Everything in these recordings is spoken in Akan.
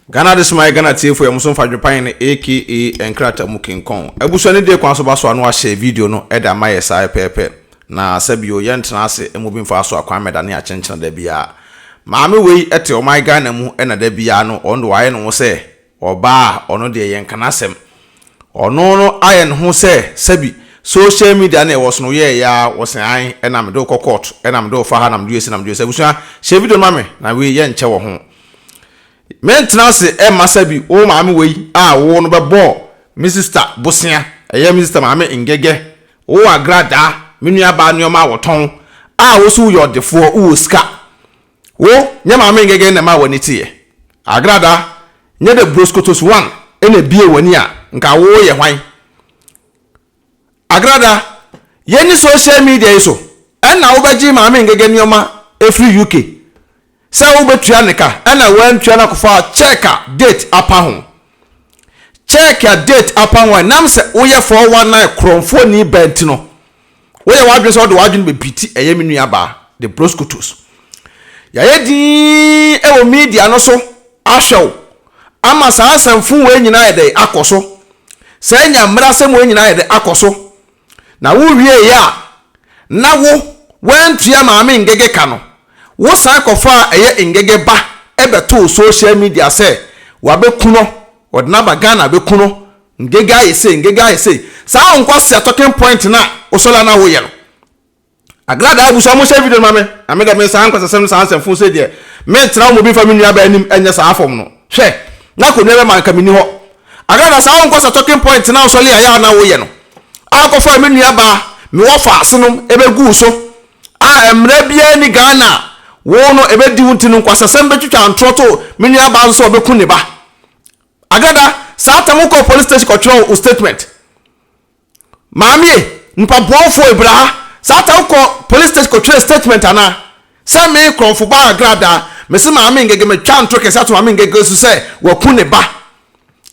Ghana this my Ghana TV for Muson Fadwepahene aka Enkrata Mukinkon. Ebuso ne de kwan so ba so anu a share video no e da maye sai pepe. Na sabio ye ntena ase emobin fa so akwan medane a chenchen da bia. Maame wei ete o my Ghana mu e na da bia no ondo waye no se oba ono de ye nkanasem. Ono no aye no ho se sabi social media na e wo so no ye ya wo se an e na me do court e na me do fa ha na me do esi na me do se ebuso share video mame na we ye nche wo ho. Maintenance masabi o maame wei wo no bebo me sister bosia eye me sister Maame Ngɛgɛ o Agradaa menua ba nneoma woton wo so yo defo o ska wo nya Maame Ngɛgɛ na ma wani tie Agradaa nya de broskotos 1 ene bie wani a nka wo ye hwan Agradaa ye ni social media iso na wo baji Maame Ngɛgɛ nneoma free UK se wo betua nika na wan tua na kofa checka date apa ho checka date apa ho nam se wo ye 419 kromfo ni bent no wo ye wadwe so do wadwe be biti eye menua ba the proscutus ya ye din wo media no so ahwew ama sa asamfu we nyina ye de akoso se nya mra se mo nyina ye de akoso na wo wie ya na wo wan tua Maame Ngɛgɛ ka no wo san kofa eye Ngɛgɛ ba ebeto social media say wa be kuno odna ba Ghana be kuno Ngɛgɛ aye say sa onkwase talking point na osola na wo ye no Agradaa abuso mo share video mame ameda me san kwase sem san semfo say de me tra mo bi fa me nua ba anim enye sa afom no hwe na ko nebe man ka mini ho Agradaa sa onkwase talking point na osola ya na wo ye no akofa me nua ba me wo fa asenom ebe gu so emra bia ni Ghana wono ebedi wuntinu kwasa sembe twitwa antroto menua ba so obeku ne ba Agradaa saatamu ko police station control statement maami npa bonfo Ibrahim saatamu ko police station control statement ana se me kronfo ba Agradaa me se Maame Ngɛgɛ me twa antro kese ato Maame Ngɛgɛ so se waku ne ba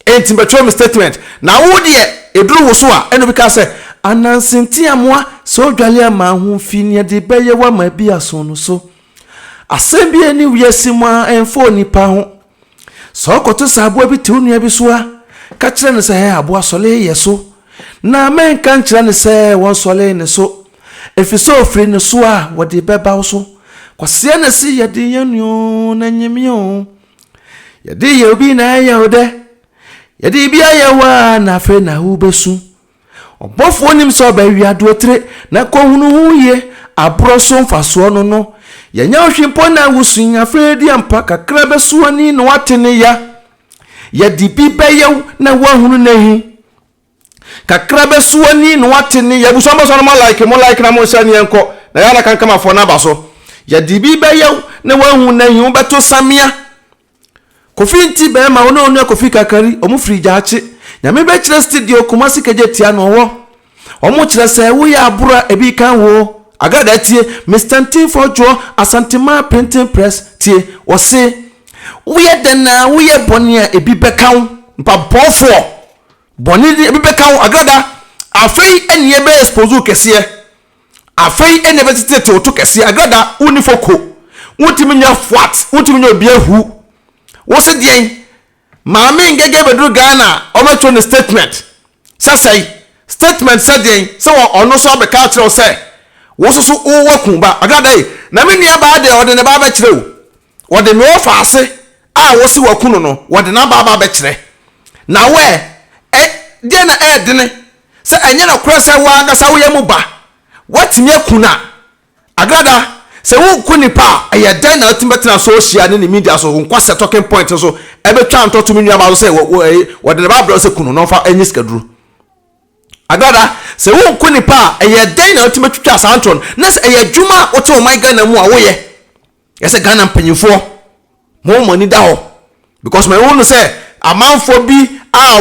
enti betro me statement na wo de eduru wo so a eno bi ka se anansinti amoa so dwale ama ho fi ne de beye wa ma bi aso no so asɛmbi ani wiase mu enfo nipa ho so koto sabo bi te onua bi so a ka kire ne sɛ abo asɔle yɛ so na men kan kire ne sɛ won sɔle ne so efiso ofri ne so a wode bɛba so kwase na si yɛde yɛnuo na nyemio yɛde yɛ obi na yɛ ode yɛde bi ayɛ wa na fe na hu besu ɔbɔfo nim sɛ ɔba wiado tire na kohunu hu ye abro so mfaso no yenya ohwimpo na wusun afredi ampa kakra besuani no watene ya yedi bi beyew na wahunu nahi kakra besuani no watene ya buso mo so no like na mo sha ne enko na ya na kanka mafo na baso yedi bi beyew na wahunu nahi wo beto samia kofi nti be ma wono onu kofi kakari omu frija ache nyame be kire studio Kumasi keje tia no wo omu kire se wo ya abura ebi kan wo Agradaa tie Mr. T for Joe Asantema printing press tie o se we den na we boni a ebi bekaw mpa bofo boni ebi bekaw Agradaa afei enie be expose kese afei enie be tete to kese Agradaa uni foko wutimi nya flat wutimi nya obi ahu wo se den Maame Ngɛgɛ bedru Ghana o meto ne statement sasai statement said den so ono so be ka kire o se wo so wo waku ba Agradaa na me nua ba de ode ne ba ba kire wo ode me ofa ase wo si waku no wode na ba ba kire na we de na de ne se enye na kura se wa ga sa wo yemu ba watimi akuna Agradaa se wo ku nipa aye den na timbetena social ne media so nkwase talking point so ebetwa ntoto me nua ba so se wode ne ba bra se kunu no fa enyi skaduru Agradaa se wo ku nipa eye den na ultimate twitwa santron na se eye dwuma wote o my Ghana mu a wo ye se Ghana mpanyimfo mo mani da ho because my won say amanfo bi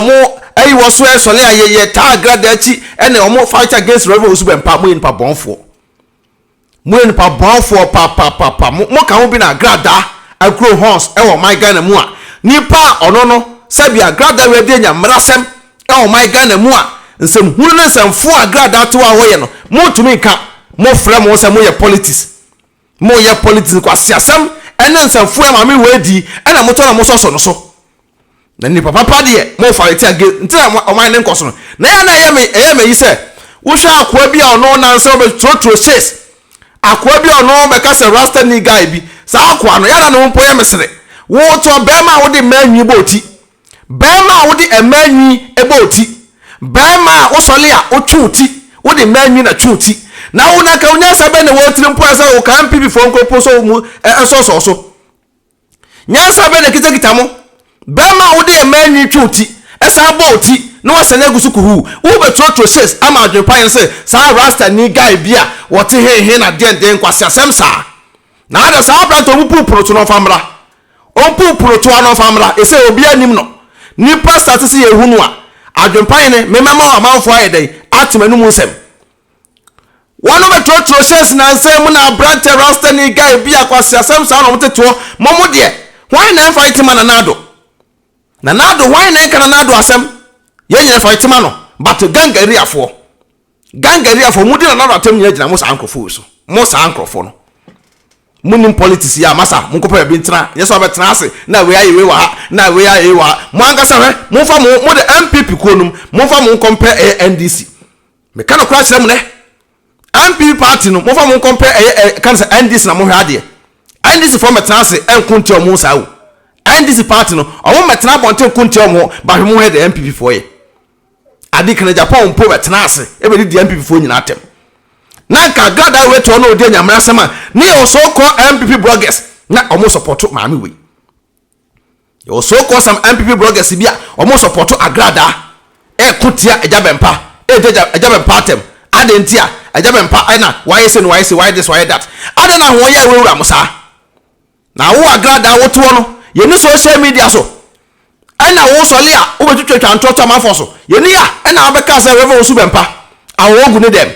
mo ayi wo so esole ayeye ta Agradaa chi ene o mo fight against rebel so bempa mo nipa bonfo pa mo kan wo bi na Agradaa agro horns e wo my Ghana mu a nipa ono no sabi Agradaa we de nya mrasem e wo my Ghana mu a nsem hunu ne nsem fo Agradaa to a wo ye no mo tumi ka mo frɛ mo se mo ye politics kwa siasam ene nsem fo ma me we di ena mo to na mo so no so na nipa papa de mo fight against ntina oman ne nkoso no na ya na me yi se wo hwa akoa bi a ono na nse obe trotro chase akoa bi ono be ka se rasta ni guy bi sa akoa no ya na no mpo ye mesere wo to be ma wo de manwi boti be ma wo de emanwi eboti be ma wo sole a wo twuti wo de manwi na twuti na wo na ka unya sabe ne wo tiri mpo asa wo kan pibi fo nkopo so mu so nya sabe ne kita mo be ma wo de emanwi twuti esa boti no wasane gusu kuhu wo be trotro says ama AdwenepaHene say sa rasta ni guy bia wo te he na den kwase asem sa na ada sa planto mu pupuro to no famra o pupuro to no famra e say obi anim no nipa start say ehunu a AdwenepaHene memema amanfo ayedai atmanu mu nsem wono be trotro says na nsem na brante rasta ni guy bia kwase asem sa no mteto momo de why na fight man na nado why na kana nado asem yenye fight man no but gangaria fo mudi na nado atem nyina gina mo sa ankrofo so mo sa ankrofo no munim politics ya masa mo kopa bi ntra yeso obetena ase na we aye we wa na we aye wa mo angasa he mo fa mo de MPP konum mo fa mo compare NDC me kana kura kire mo ne MPP party no mo fa mo compare kan se NDC na mo hwe ade NDC for metena ase enkunti omo sa wo NDC party no omo metena bonte kunti omo ba hwe mo he de MPP for ye adi kana Japan mpo betena ase e be di MPP for nyina atem na ka Agradaa we to no odi nyamra sama ne o so call MPP bloggers na omo support Maame we o so call some MPP bloggers bia omo support Agradaa e kutia ejabempa ejabempa atem adentia ejabempa na why say why this why that adena ho ye we wura musa na wo Agradaa wo to no ye ni social media so ana wo sole a wo betwetwa ntoto amanfo so ye ni ya ana abeka say we wo su bempa awo ogu ne dem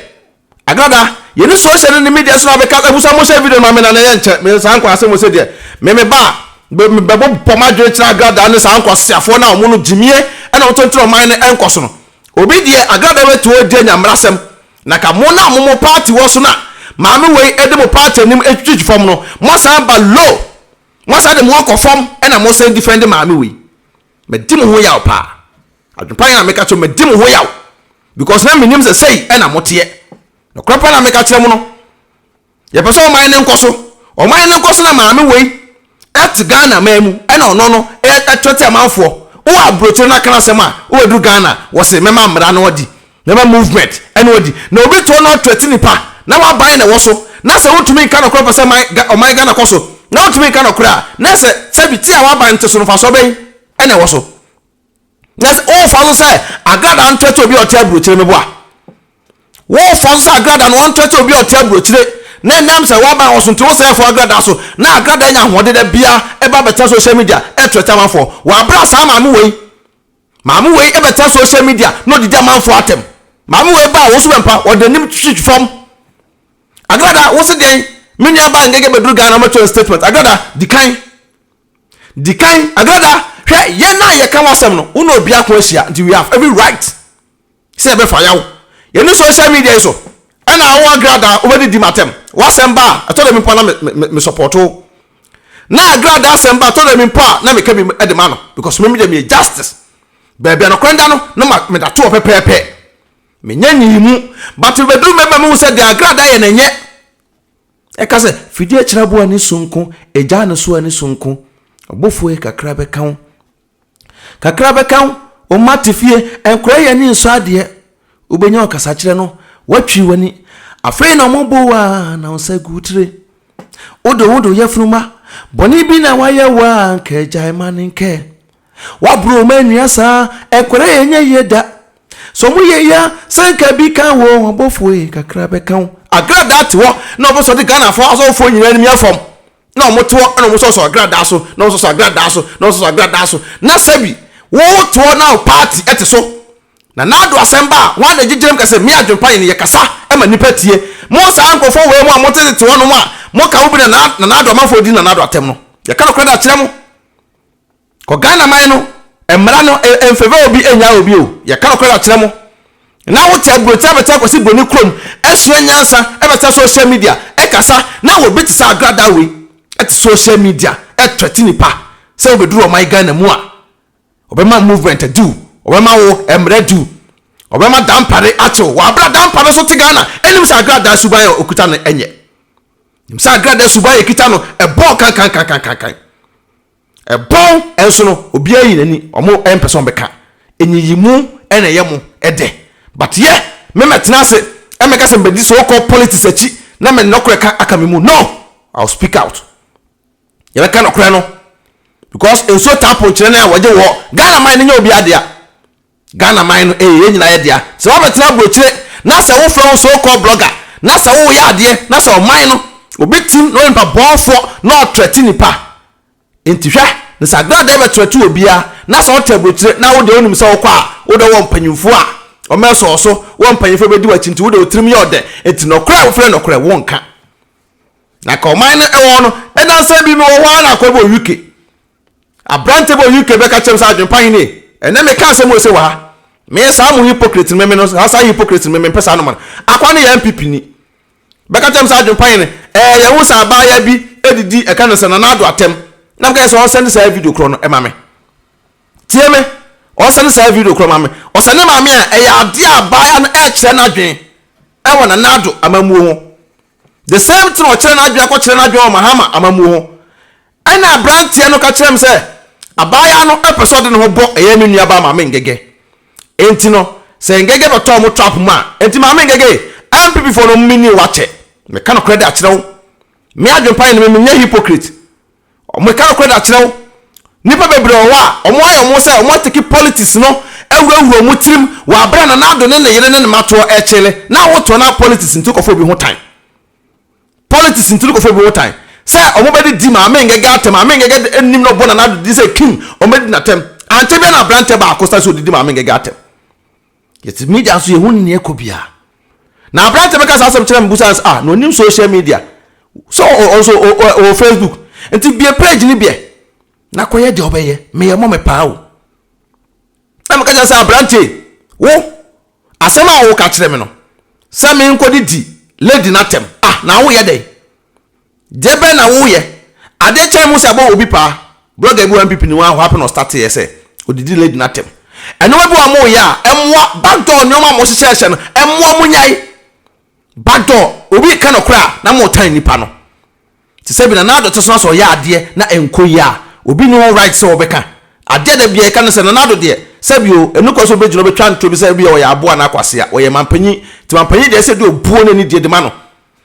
Agradaa ye ni social media so na abeka abusa mo share video ma me na ye nche me san kwa ase mo se de me ba bebo pomadwe tra Agradaa ne san kwa siafo na omo no jimie ana otontro man ne enkoso no obi de Agradaa wetu odi anyamrasem na ka mo na mo party wo so na Maame we ede mo party nim etwitwi fom no mo san ba low mo san de mo akofom na mo san defend Maame we me dim ho yaw pa AdwenepaHene make acho me dim ho yaw because na me nim say na mo te no krapa na make acho mo no ye pese o man ne nkoso na Maame we at Ghana mamu na ono no etwete amanfo wo abrocho na kana sema wo edu Ghana wo se mema mra na odi mema movement ene odi na obi to no twete nipa na wa ban na wo so na se wotumi ka no krapa se o man Ghana koso na wotumi ka no kra na se sabiti a wa ban te so no fa so ben ene wo so na se o fa so se Agradaa ntwete obi o te abrocho me bo a wo fa so Agradaa no ntwete obi o te abrocho na nam se wa ban wo so nti wo se for Agradaa so na Agradaa nya hode da bia e ba beta social media e twete amanfo wa bra sa Maame we e beta social media no didi amanfo atem Maame we ba wo so bempa wo de nim twitch form Agradaa wo se den menya ba ngege beduru Ghana mo statement Agradaa dikan Agradaa hwe ye na ye ka wasem no uno obi akwa hia nti we have every right say be fa yawo ye no social media so ana wo Agradaa obedi di matem wasem ba atode mi pona me supporto na Agradaa semba atode mi pa na me ka bi edema no because me dey me justice bebe no kwenda no na me da to pepepe me nyanyi mu but we do me me say the Agradaa ye nenye e ka say fidie kirabo ani sunko eja ne so ani sunko obofo e kakra be kan o matifie enkura ye ni nso ade obenya okasa kire no watwi wani afei na mobo wa na onsa gutire odo yefruma boni bi na waye wa nke jaimani nke wa bro manua sa enkura ye nye yeda so mu ye ya sanka bi kan wo obofo e kakra be kan Agradaa te wo na obo so de Ghana fo aso fo nyina ni afom na omoto na omo so Agradaa so na omo so Agradaa so na omo so Agradaa so na sabi wo to na party etiso na nado asemba wa na gigerem kase me AdwenepaHene ye kasa e ma nipa tie mo sa ankofo we mo amote te wo no mo ka wo bi na nado amafo di na nado atem no ye ka no kwada kire mo ko Ghana man no emra no enfeve obi enya obi o ye ka no kwada kire mo na wo te abrota beta kwasi boni krom esua nyansa e beta social media e kasa na wo beti sa Agradaa we et social media et twetini pa se obeduru o my Ghana mu a obema movement do obema wo emre do obema dampare acho wa bra dampare so te Ghana enim sa Agradaa suban okuta no enye nim sa Agradaa suban ekita no ebo kan ebon enso no obi ayi nani omo empese ombeka enyiyimu ene yemu ede but ye me metena se emeka se mbedi so call politics achi na me nokre ka akamimu no I'll speak out ye ka nokre no because enso tapo kire na waje wo Ghana man nya obi adea Ghana man no ye nyina ye dea se wo metena bro kire na se wo from so call blogger na se wo ya ade na se o man no obi tim no mpa bonfo na threat nipa entihwa na se Agradaa be threat obia na se wo tabro kire na wo de onum se wo kwa wo de wo mpanyimfo a o meso so wo mpanyimfo be di wa chinti wo de otrim ye ode enti no kra wo fre no kra wo nka na ka o man no e wo no e dan se bi no wo na kwa bo UK abrante bo UK be ka chem sa AdwenepaheneTv ene me ka se mo se wa me sa mo hypocrite me no sa hypocrite me pesa no man akwa no ya MPP ni be ka chem sa AdwenepaheneTv ye wo sa ba ya bi edidi e ka no se na ado atem na ka se o send sa video kro no e ma me tie me o send sa video kro ma me o send ma me a ya ade abaya no e kire na dwen e wona na ado amamu ho the same thing o kire na adwen akọ kire na adwen o mahama amamu ho ana abrante no ka kire me se abaya no episode no ho bo eye me nua ba Maame Ngɛgɛ enti no se Ngɛgɛ be to mo trap ma enti Maame Ngɛgɛ MPP for no mini wache me ka no credit akire wo me AdwenepaheneTv me nya hypocrite me ka no credit akire wo nipa bebre wa omo ayo mo se omo take politics no ewurawura mo tirim wa abra na ado ne yere ne mato echele na woto na politics nti kofo bi ho time politics nti kofo bi ho time se omo be di Maame Ngɛgɛ atem Maame Ngɛgɛ enim no bona na ado di se king omo di na tem ante be na brante ba akosta so di Maame Ngɛgɛ atem yet media so ye hu ne ekobia na brante be ka sa asem kire mbusa no nim social media so also o Facebook nti be page ni be na koye de obeye me ye mo me pa wo am ka ja sa brante wo asema wo ka kire me no se me nkodi di lady natem na wo ye dey debe na wo ye ade kire mu se abo obi pa blogger bi MPP ni wa happen no start ye se odidi lady natem eno we bi wa mo ya emwa backdoor ni o ma mo hye no emwa mo nyai backdoor obi ka no kra na mo tan nipa no ti se bi na ado to so ya ade na enko ya obi no right so obeka ade da bia ka no se na ado de se bi o enu ko so be jino be twa nto bi se bi o ya abo na kwase a o ye mampanyi ti mampanyi de se de obuo na ni de ma no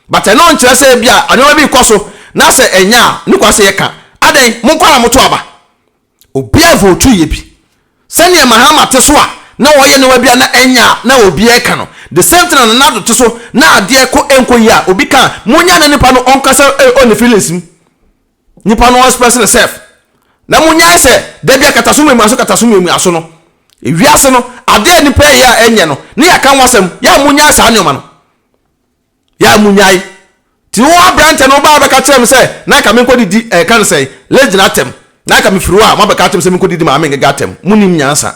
but eno nkire se bia anyo bi ko so na se enya ni kwase ye ka aden mo kwara mo to aba obi avotu ye bi se ne mahama te so a na wo ye ne wa bia na enya na obi e ka no the same thing na ado te so na ade ko enko ya obi ka munya na nipa no onkasa on the feelings nipa no express self na munya se da bia katasumi mu aso no ewiase no ade nipa ya enye no ne ya kan wasem ya munya sa anyoma no ya munyai ti wo abrante no ba ka kire me se na ka me nkodi di kan se legend atem na ka me firu a ma ba ka atem se me nkodi di Maame Ngɛgɛ atem munim nyansa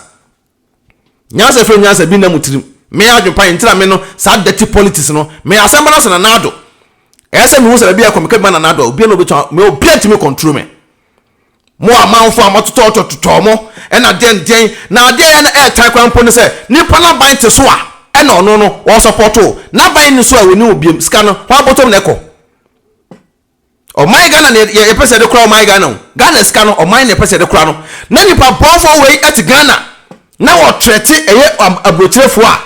fe nyansa bi na mutirim me AdwenepaheneTv ntira me no sa dirty politics no me asem na so na ado ese me wo se bia komeka ba na ado obi no be me obi atimi control me mo amanfo amatoto mo e na den na ade ya na airtime kwampo ne se nipa na ban te so a e na ono no wo support o na ban ni so a woni obiem ska no ho abotom na eko o my Ghana ne ye pese de kra o my Ghana ska no o my ne pese de kra no na nipa bonfo we at Ghana na wo trete eye abrotirefo a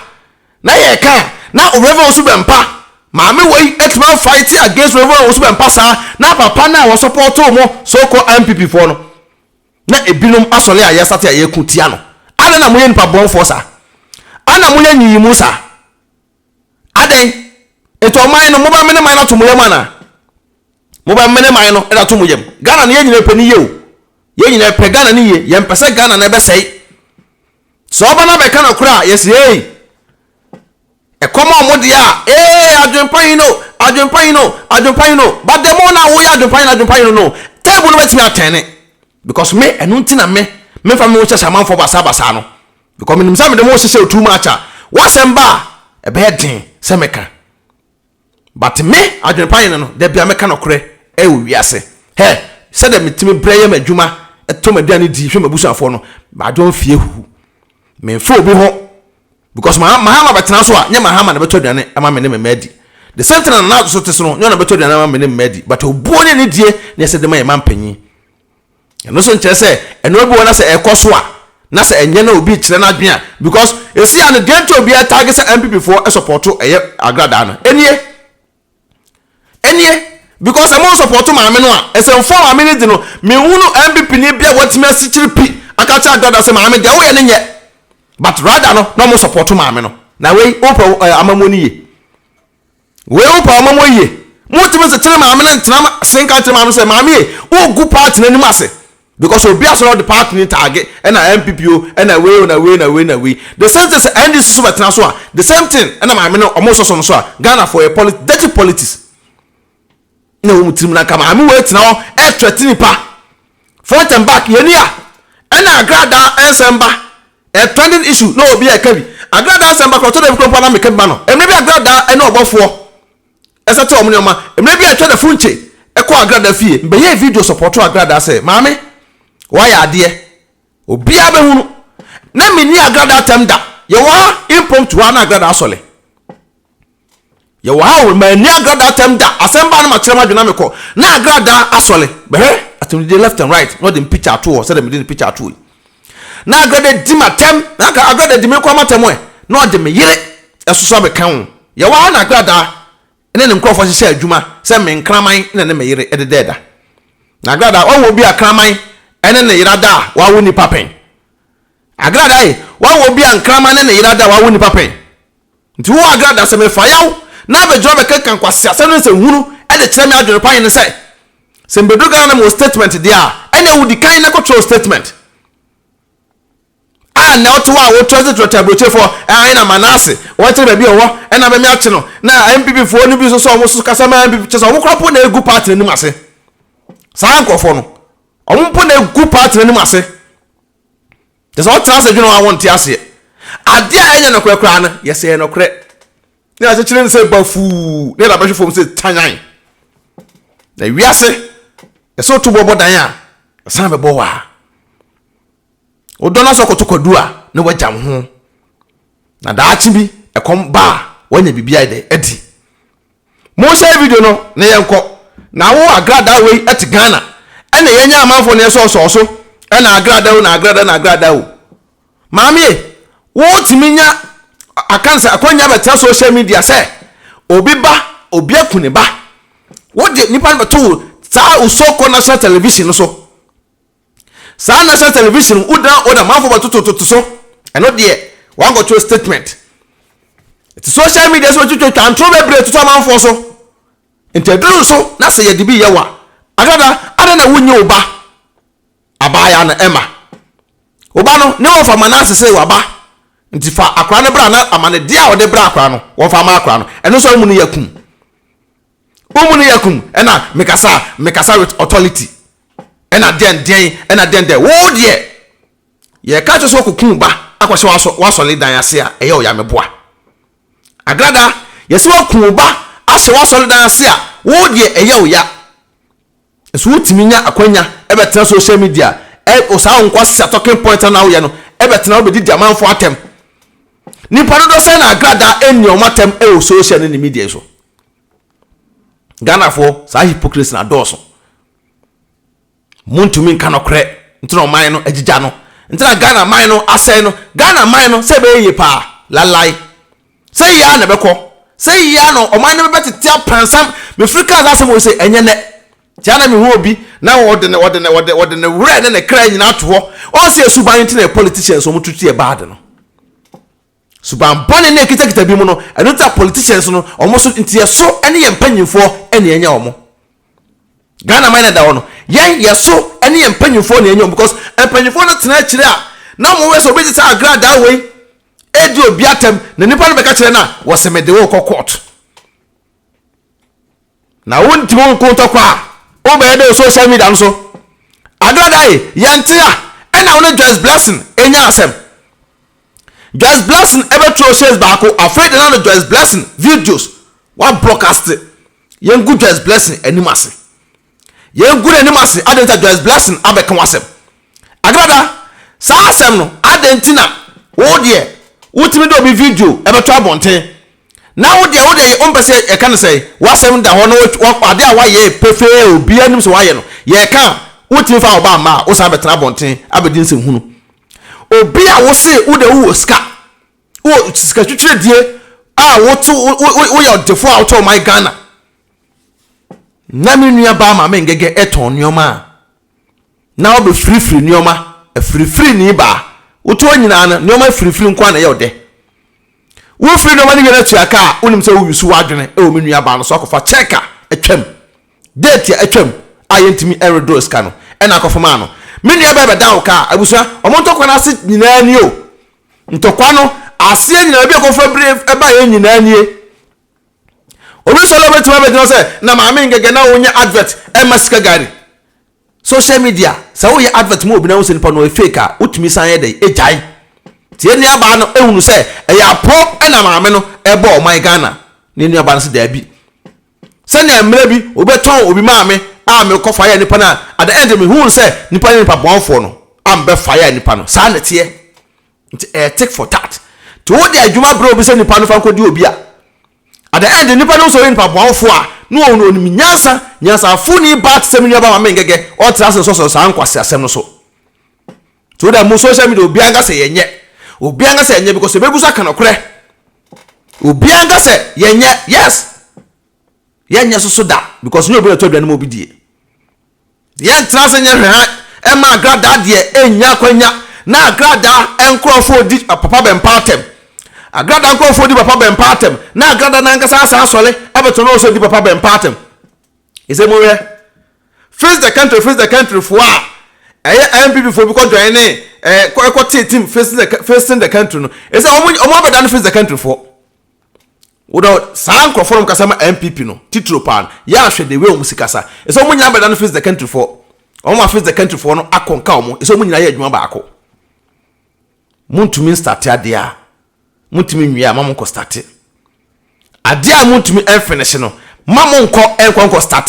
na ye ka na o reverend so bempa Maame we etman fight against reverend so bempa sa na papa na wo support o mo so ko MPP for no na ebinom asole a yesate a yekutia no ana na moye nipa bonfo sa ana moye nyiyimu sa aden eto man no mo ba mene man na to moye mana mo ba mene man no e da to moyem Ghana ne yenyina pani ye o yenyina pe Ghana ne ye ye mpese Ghana na be sei so ba na be kana kura yes hey e komo mo dia AdwenepaheneTv but the more na wo ya AdwenepaheneTv no table no betimi atene because me enu ntina me fa me wo chesa manfo basa no because me nimsa me de mo hye too much a wasemba e be den se meka but me AdwenepaheneTv no de bia meka no kore e wo wiase he se de metimi breye madwuma tomaduane di hwe mabusuafo no ma don fie hu me fo obi ho because mahama betena so a nye mahama na beto aduane ama me ne medi the same thing na so te so no na beto aduane ama me ne medi but obuo ne die na se de ma yemampanyi eno so nkyere se eno obi wona se ekoso a na se enye na obi kire na adwea because esi an dento obi target se MPP for supporto eye Agradaa no enie because I'm supporto maame no a ese mfo maame ne di no me hunu MPP ni bia watimi asichiri pi aka cha Agradaa se maame de wo ye ne nye but rather no mo supporto maame no na we opa amamoni ye we opa amamoni ye mo timi se chiri maame ne ntena senka chiri maame se maame ye wo gu party na nim ase because obi asoro the party ni target na MPPO na we the same thing say NDC so betena so a the same thing na maame no omo so so a Ghana for a dirty politics na wo mutim na kama maame we tena ho e threaten nipa front and back ye ni a na Agradaa ensemba a trending issue no obi e kabi Agradaa ensemba ko to de ko na me kabi no emre bi Agradaa na obofo esete omo ne oma emre bi atwa da funche e ko Agradaa fie mbe ye video support to Agradaa say maame why ade obi abehunu na me ni Agradaa temda ye wa impromptu na Agradaa sole ye wa ma ni Agradaa temda asemba na ma kire ma dwena me ko na Agradaa asole behe atum dey left and right not the picture at all say dem dey picture at all na Agradaa di matem na Agradaa di me ko matem we na de me yire esoso be kan ye wa na Agradaa ene ne nkrofo hye adwuma say me nkraman na ne me yire ededa na Agradaa wo bi akraman ene ne yirada wa wo nipa pen Agradaa wa wo bi ankraman ne yirada wa wo nipa pen nti wo Agradaa se me fayaw na be jo be kan kwase ase no se hunu e de kire me AdwenepaheneTv ne say se mbeduga na mo statement dia ene wo di kan na control statement na oto wa wo transit abroche for na manase wo tire be owo na be me ache no na MPP fo ni bi so so kasa ma MPP che so wo kropo na egu party ni mase sa nkofo no ompo na egu party ni mase je so transit dwuno wa wonte ase ade a enya no krakra na yese no kre ni a chire ni se bafu ni da be fo se tanyan na wiase yeso to bobo dan a san be bo wa odona so kotokodu a ne wajam ho na daachi bi ekom ba wanya bibia de edi mo share video no ne yenko na wo Agradaa we eti Ghana ene yenya amanfo ne so ena Agradaa wo maame wo timinya akansa akonya beta social media say obi ba obi akune ba wo de nipa beto sa usoko national television so sa national television uda manfo batoto so eno de wan go to statement it social media so to control be break to manfo so intedru so na se ye bi yewa Agradaa ada na wunye oba abaya na ema oba no ne wo fa manase se waba nti fa akra ne bra na amane dia wo de bra akra no wo fa ma akra no eno so mu ne yakum ena mekasa with authority ena den wo de ye ka so kokun ba akwose waso le dan ase a eye o ya meboa Agradaa yesi wakun ba ase waso le dan ase a wo de eye o ya so utiminya akwanya ebetena social media o sa nko se talking point na wo ye no ebetena obedi diamanfo atem nipa no do se na Agradaa eni o matem o social ni media so Ghana for sa hypocrisy na doso muntumi nka no kre ntino man no agija no ntina Ghana man no asai no Ghana man no se be ye pa lalai se ya na beko se ya no o man no be tete pansam me Africa za se mo se enye ne tiana me hu obi na wode ne wure ne kra nyina to ho o se suban ntina politicians o mututu e bad no suban bone ne kita bi mu no eno ta politicians no o mo so ntie so ene ye mpanyimfo ene enya o mo Ghana man da wono yen yeso ene ye mpanyimfo ne enya because mpanyimfo no tena kire a na mo we so be ti Agradaa we edi obi atem na nipa no be ka kire na wo se me de wo court na wonti mo nkonto kwa o be de social media so Agradaa yente a ena wono just blessing enya asem just blessing ever throw shares back afraid na just blessing videos one broadcast yen good just blessing animase yen good animase adenta just blessing abekan wasem Agradaa saa asem no adentina wo de wotimi do bi video e beto abonten na wo de ompese e kan say wasem da ho no ade a waye pefe obi anim so waye no ye kan wotimi fa oba ma wo sa betena abonten abedi nsem hunu obi a wo se wo de wo ska wo ska twetwe die a wo to wo ye defo a wo to my Ghana na me nua ba Maame Ngɛgɛ eton nioma na wo be free nioma free ni ba wo to nyina na nioma free nkwa na ye ode wo free nioma ni gena tuaka unim se wo yusu wadwene e wo me nua ba no so akofa checker atwam date atwam ayentimi eredos ka no e na akofoma no me nua ba beda wo ka abusua omontokwa na ase nyina ni o ntokwa no ase nyina bi akofa brave e ba ye nyina ni obi solo betima be no se na Maame Ngɛgɛ na wonya advert e masika gari social media sa wo ye advert mo obi na wo se nipa no e fake a utumi san ye dey ejai tie ni aba no ehunu se e ya pro e na maame no e bo o my Ghana ni ni aba no se da bi se na emre bi obeton obi maame a me ko fire nipa na at the end me hu se nipa ni nipa bonfo no am be fire nipa no sa na tie take for that to wo de adwuma bro obi se nipa no fa ko di obi a at the end nipa no so nipa bonfo a no ono ni nyansa funi bat sem ni aba Maame Ngɛgɛ o trase so sa nkwase asem no so to da mo social media obi anga se yenye because bebu sa kana kure obi anga se yenye yes yenye so da because no obi to dwa no obi die yen trase nye hwe e ma Agradaa de enya kwanya na Agradaa enkrofo di papa bempatem Agradaa enkrofo di papa bempatem na Agradaa na nkasa asa asole abeto no so di papa bempatem ise mo we face the country for MPP for because join team facing the country no ise omo be dan face the country for without san crofom kasa ma MPP no titro pan ya hwe the way omusikasa ise omo nya be dan face the country for omo face the country for no akonka omo ise omo nyina ya adwuma ba ako muntumi start ade a muntumi nwia mamon ko start ade a muntumi finish no mamon ko enkonko start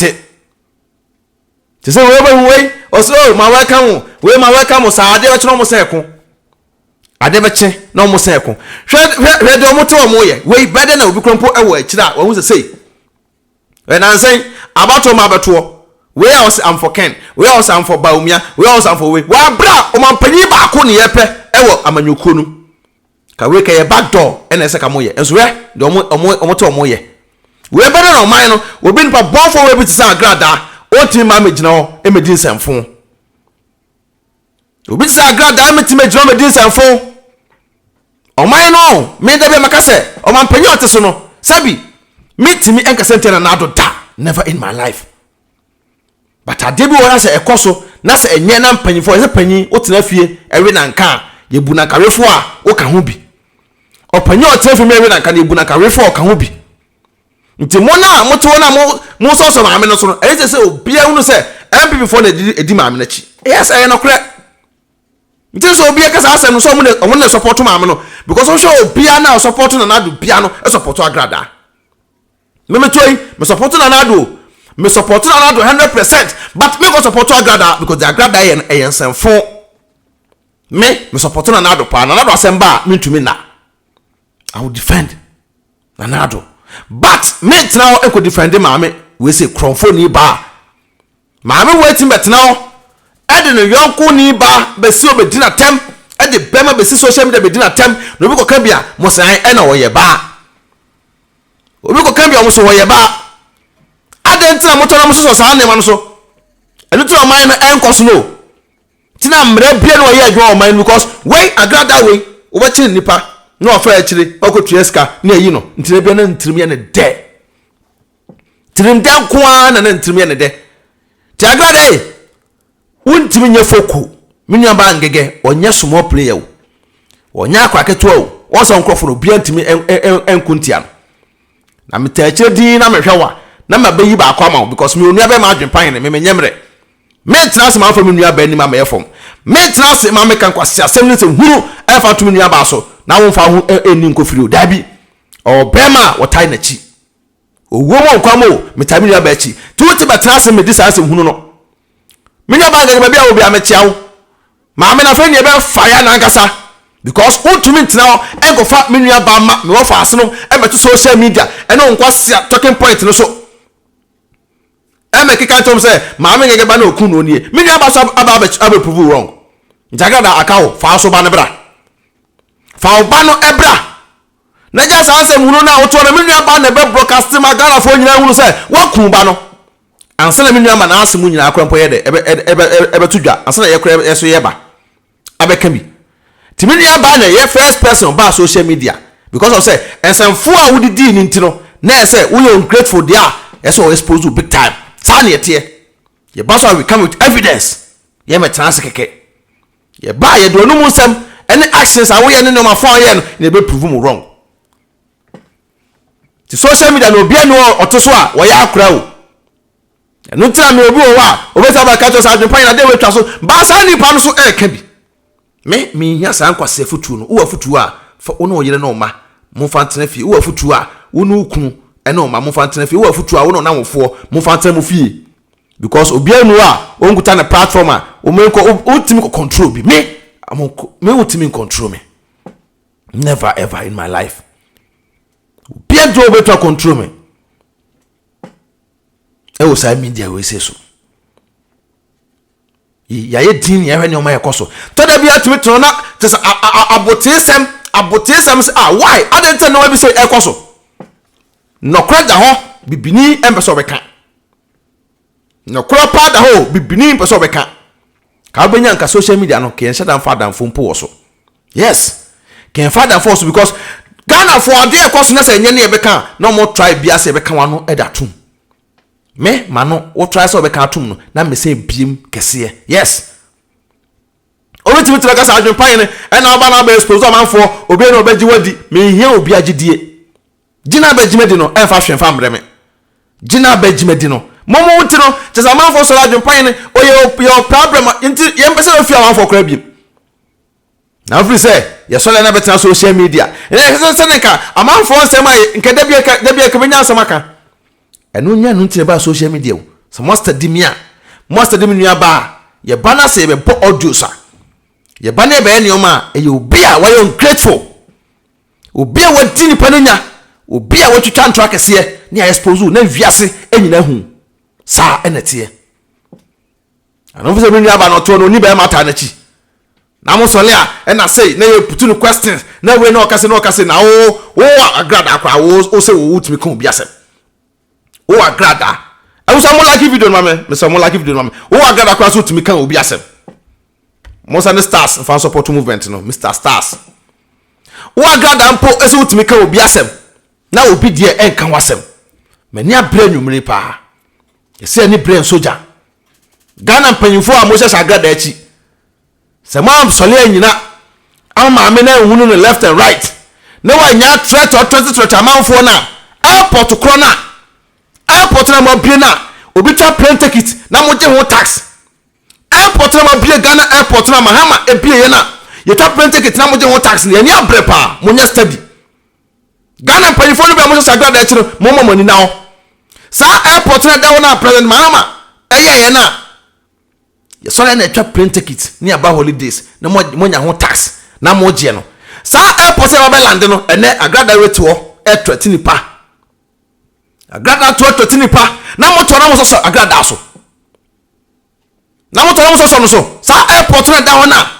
ti say we oso ma welcome sa ade beche no mo say ko ade beche no mo say ko hwe de omo te omo ye we bede na obi krompo e wo akira wa hu say when I say about o ma beto we house am for Ken we house am for Baumia we house am for we wa bra o man panyi ba ko ne ye pe e wo amanyoko nu ka we ka ye back door e na se ka mo ye enso we de omo te omo ye we bede na o man no obi npa bon for we bi ti sa Agradaa o ti ma me gina ho e me din semfo obi ti sa Agradaa me ti me gina me din semfo o man no me de be makase o man panyi ote so no sabi me ti mi enka sente na ado da never in my life but adebi wona se ekoso na se enye na mpanyifo se panyi o tena fie ewe na nka ye bu na karefo a o ka ho bi o panyi o tena fie me ewe na nka ye bu na karefo o ka ho bi nti mo na mo to na mo so maame no so no e se obi a hu se MPP for na edi maame na chi yes I no kre nti so obi ka sa asem no so mo na support maame no because o show obi a na support na nadu bia no e support Agradaa me toy me support na nadu me support na nadu 100% but me go support Agradaa because the Agradaa yen senfo me support na nadu pa na nadu asem ba me ntumi na I will defend na nadu but me now e ko defend maame we say kromfo ni ba maame waiting bet now e de no yonko ni ba be si obedina tem e de bema be si social media be dina tem no bi ko ka bia mo san e na wo ye ba obi ko kan bia mo so wo ye ba adentina mo to na mo so sa na ma so enu to man no enkoso no tina mre bia no ye adwo man because we Agradaa we wo ba chi nipa no ofa akire okotueska na yi no ntire bia na ntirim ye ne de tirim dan kwa na ntirim ye ne de ti Agradaa untimi nye foku minua ba Ngɛgɛ onye small player wo onya akwa keto wo wonso nkrofo no bia ntimi enkuntia na metachire din na mehwewa na mabayi ba akwa ma because me onua be ma adwenpan ne me nyemre me trans ma fa me nua ba ni ma meyefom me trans ma me kan kwase asem ne se huru e fa to me nua ba so na won fa ho eni nkofiri o dabi o bema wotai na chi owo mo nkwamo metami nua ba chi tu ti ba trans me di sa asem hunu no me nua ba Ngɛgɛ ba bia wo bia me chiawo maame na friend ye be fire na nkasa because untumi ntina e go fa menua ba ma me wo fa ase no e beto social media e no nkwa sia talking point no so e me kika tom say maame ngege ba na okun no nie menua ba so aba prove wrong Agradaa akawo fa so ba ne bra fa ba no e bra na ja sanse hunu na oto na menua ba na be broadcast ma Ghana fo nyina hunu say wakun ba no ansa na menua ma na asemu nyina akwempo ye de ebe tudwa ansa na ye kura eso ye ba abeka bi timenua ba na ye first person ba social media because of say ensemfo a wudidi ni ntino na say we are ungrateful there eso expose you big time sa na ye ye ba so we come with evidence ye metanse keke ye ba ye do no musam any actions a we ye no ma phone ye no na be prove mu wrong ti social media no bia no otoso a wo ya akura o no tira me obi o wa obesa ba ka to sa AdwenepaheneTv na de we twa so ba sa nipa no so e ka bi me hia sa nkwase futu no wo futu a wo no yire no ma mo fa ntena fie wo futu a wo no kunu e no ma mo fa ntena fie wo futu a wo no na mofo mo fa ntena mo fie because obi anu a onkuta na platform a o me ko ultimate control bi me ultimate control me never ever in my life be do better control me e wo sa media we say so ya ye din ya hwene o ma yekoso to da bia tumi to na tesa abotesem say why adent no be say ekoso no kra da ho bibini empeso beka no kra pa da ho bibini empeso beka ka benya nka social media no ke nshada mfa dan fo wo so yes ke father force because Ghana for ade ekoso na say nye ne beka no mo try bia say beka wa no edatum me mano wo try so beka atum no na me say biem kese yes obetimi tira ka AdwenepaheneTv e na oba na ba expose o manfo obi na obaji wadi me hia obi agidie gina bagimedi no e fa hwenfa mbreme gina bagimedi no momo wuti no tesa manfo so AdwenepaheneTv o your problem inti ye mpese no fi amanfo kra biem na free say ye so le na betina social media e se nka amanfo nsem aye nka dabia ka benya asamaka enu nya nu ntine ba social media o so master dimia nua ba ye bana se be bo audio sa ye bana be ene oma e ye obi a why ungrateful obi a wadi nipa no nya obi a watwitwa ntwa kese ne expose na wiase enyina hu sa enete anu fo se nua ba no to no ni be mata na chi na mo so le a e na say na ye putu no questions na we na okase na o Agradaa akwa o se wo wutimi kan obi asem o Agradaa I say mo like video mama me say mo like video mama o Agradaa kwa so tumi kan obi asem mo say the stars fan support movement no Mr Stars o Agradaa mpo ese tumi kan obi asem na obi de enkan wasem mani abre nwumre pa ese ani brain soldier Ghana mpanyimfo a mo hye Agradaa achi se mo am sole anyina am maame na ehunu no left and right na wa nya threat or 20 amanfo na airport kro na airport na mo bie na obi twa plane ticket na mo je ho tax airport na mo bie Ghana airport na mahama ebie ye na ye twa plane ticket na mo je ho tax na ye abre pa mo nya study Ghana panifo no be mo so Agradaa chiro mo mo mani na ho sa airport na da na president mahama ye na ye so na twa plane ticket ni aba holidays na mo nya ho tax na mo je no sa airport na be land no ene Agradaa wetu ho e nipa Agradaa to nipa na moto na mo so Agradaa so na moto na mo so no so sa airport na da wona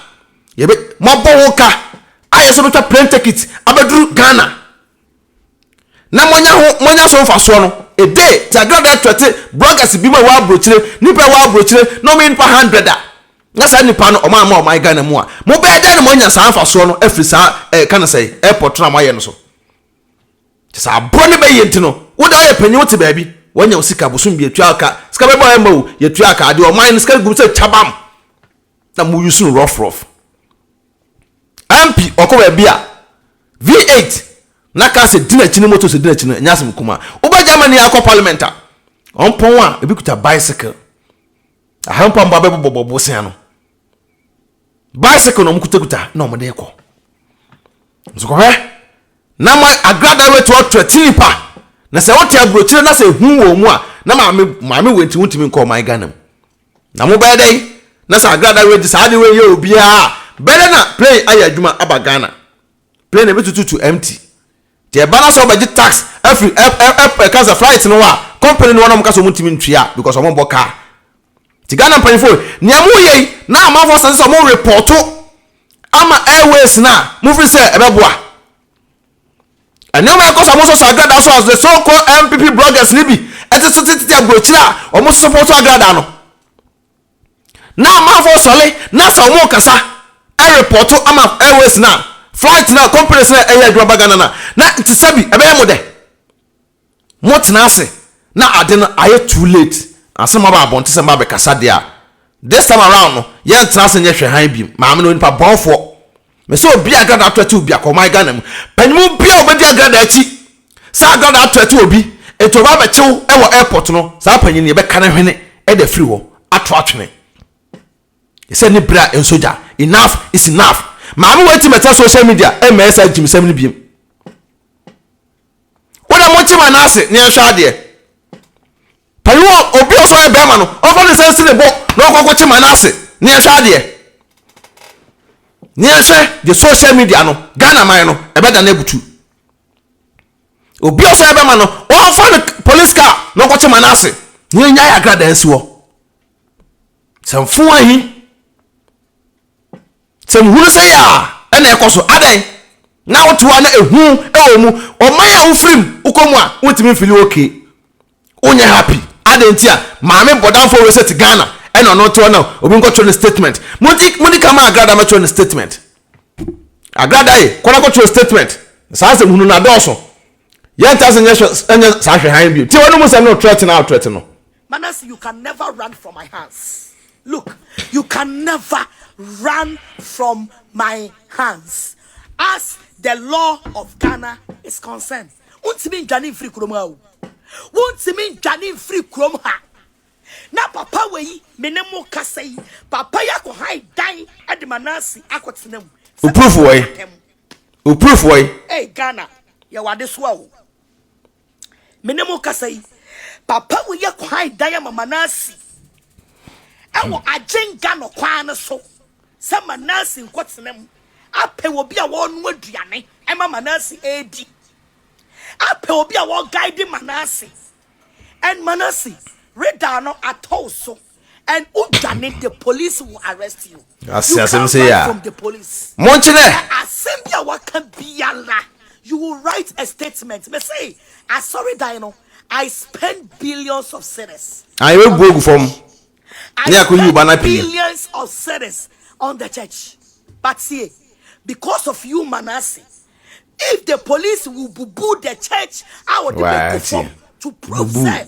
ye be mo bo wo ka aye so betwa plane ticket abeduru Ghana na monya so fa so no e day ti Agradaa twete bloggers bi ma wa brochire nipa wa brochire no me nipa 100 a na sa nipa no o ma Ghana mu a mo be da na monya sa fa so no afri sa kana say airport na ma ye no so sa abone be ye ntino wo da ye panyi wote baabi wanya usika bosum bi etua aka sika be boy ma wo ye tua aka ade o man sika group say chabam na mu use rough MP okoba bia V8 na ka se dina chini moto se dina chini nyasem kuma oba Germany akọ parliament a onpon a ebikuta bicycle ahampa mba be bobo sen no bicycle no mkuta na omde ekọ nzoko he na ma Agradaa wetu otwetinipa na se wote abrochire na se hu wo mu a na maame wenti wontimi nko my Ghana na mo ba dai na sa Agradaa we dis ade we ye obi a better na play aya adwuma abagana play na betutu to empty the balance of budget tax every cancer flight no wa company no one kaso mutimi ntwia because omo boka ti Ghana panifo ni amu ye na amafo sanse omo report ama airways na movie say ebeboa and now my cause omo so Agradaa so as the so called MPP bloggers libi etiti abrochira omo support Agradaa no na amafo sole na sa omo kasa e report ama airways na flight na companies na eya adwuma Ghana na nti sabi ebe mo de mo tena ase na ade no aye too late asema ba abonte se ma be kasa de a this time around no ye tena ase nye hwe han bi maame no nipa bonfo me so obi Agradaa atwete obi akoma Ghana mu panimu bia obedi Agradaa achi sa Agradaa atwete obi eto ba be chew e wo airport no sa panyin ye be kana hwene e da free wo ato atwene ye se ni bra en soja enough is enough maame wati meta social media e mesa jimsem ni biem wona mochi manase ne hwa de payo obi oso e be ma no ofo ne sense ne bo na okokochi manase ne hwa de ne hwe the social media no Ghana man no e be da na butu obi oso e be ma no ofo ne police car na okochi manase ne nya ya Agradaa ensi wo samfo ahi sem hunu say ya ena ekoso adan na wotoa na ehu ewomu omaya ufrim ukomu a wotimi fili okay onye happy adan ti a maame bodanfo we set Ghana ena no to na obi nko no statement mudi kama Agradaa ma no statement Agradaa e kona ko statement sa se hunu na doso yenta se nya sa hwe han bi ti wonu mu se no threat no Manas, you can never run from my hands. Look, you can never run from my hands as the law of Ghana is concerned. Untimi njani free krom ha. Untimi njani free krom ha. Na papa we menemo kasa yi papa ya ko hai dan ade Manase akotenam. Proof way. Hey Ghana, ya wade so a wo. Menemo kasa yi papa we ya ko hai dan ya Manase. Ewo ajenga no kwan so. Se Manase nkwotenam ape obi a wonu aduane ema Manase edi ape obi a wo guide Manase and Manase radar no atoso and udane the police will arrest you. From the police Monchine asembia waka biala you will write a statement me say I sorry dino I spend billions of cedis I will broke from billions of cedis on the church. But see, because of you, Manase, if the police will boo the church, I would perform to prove that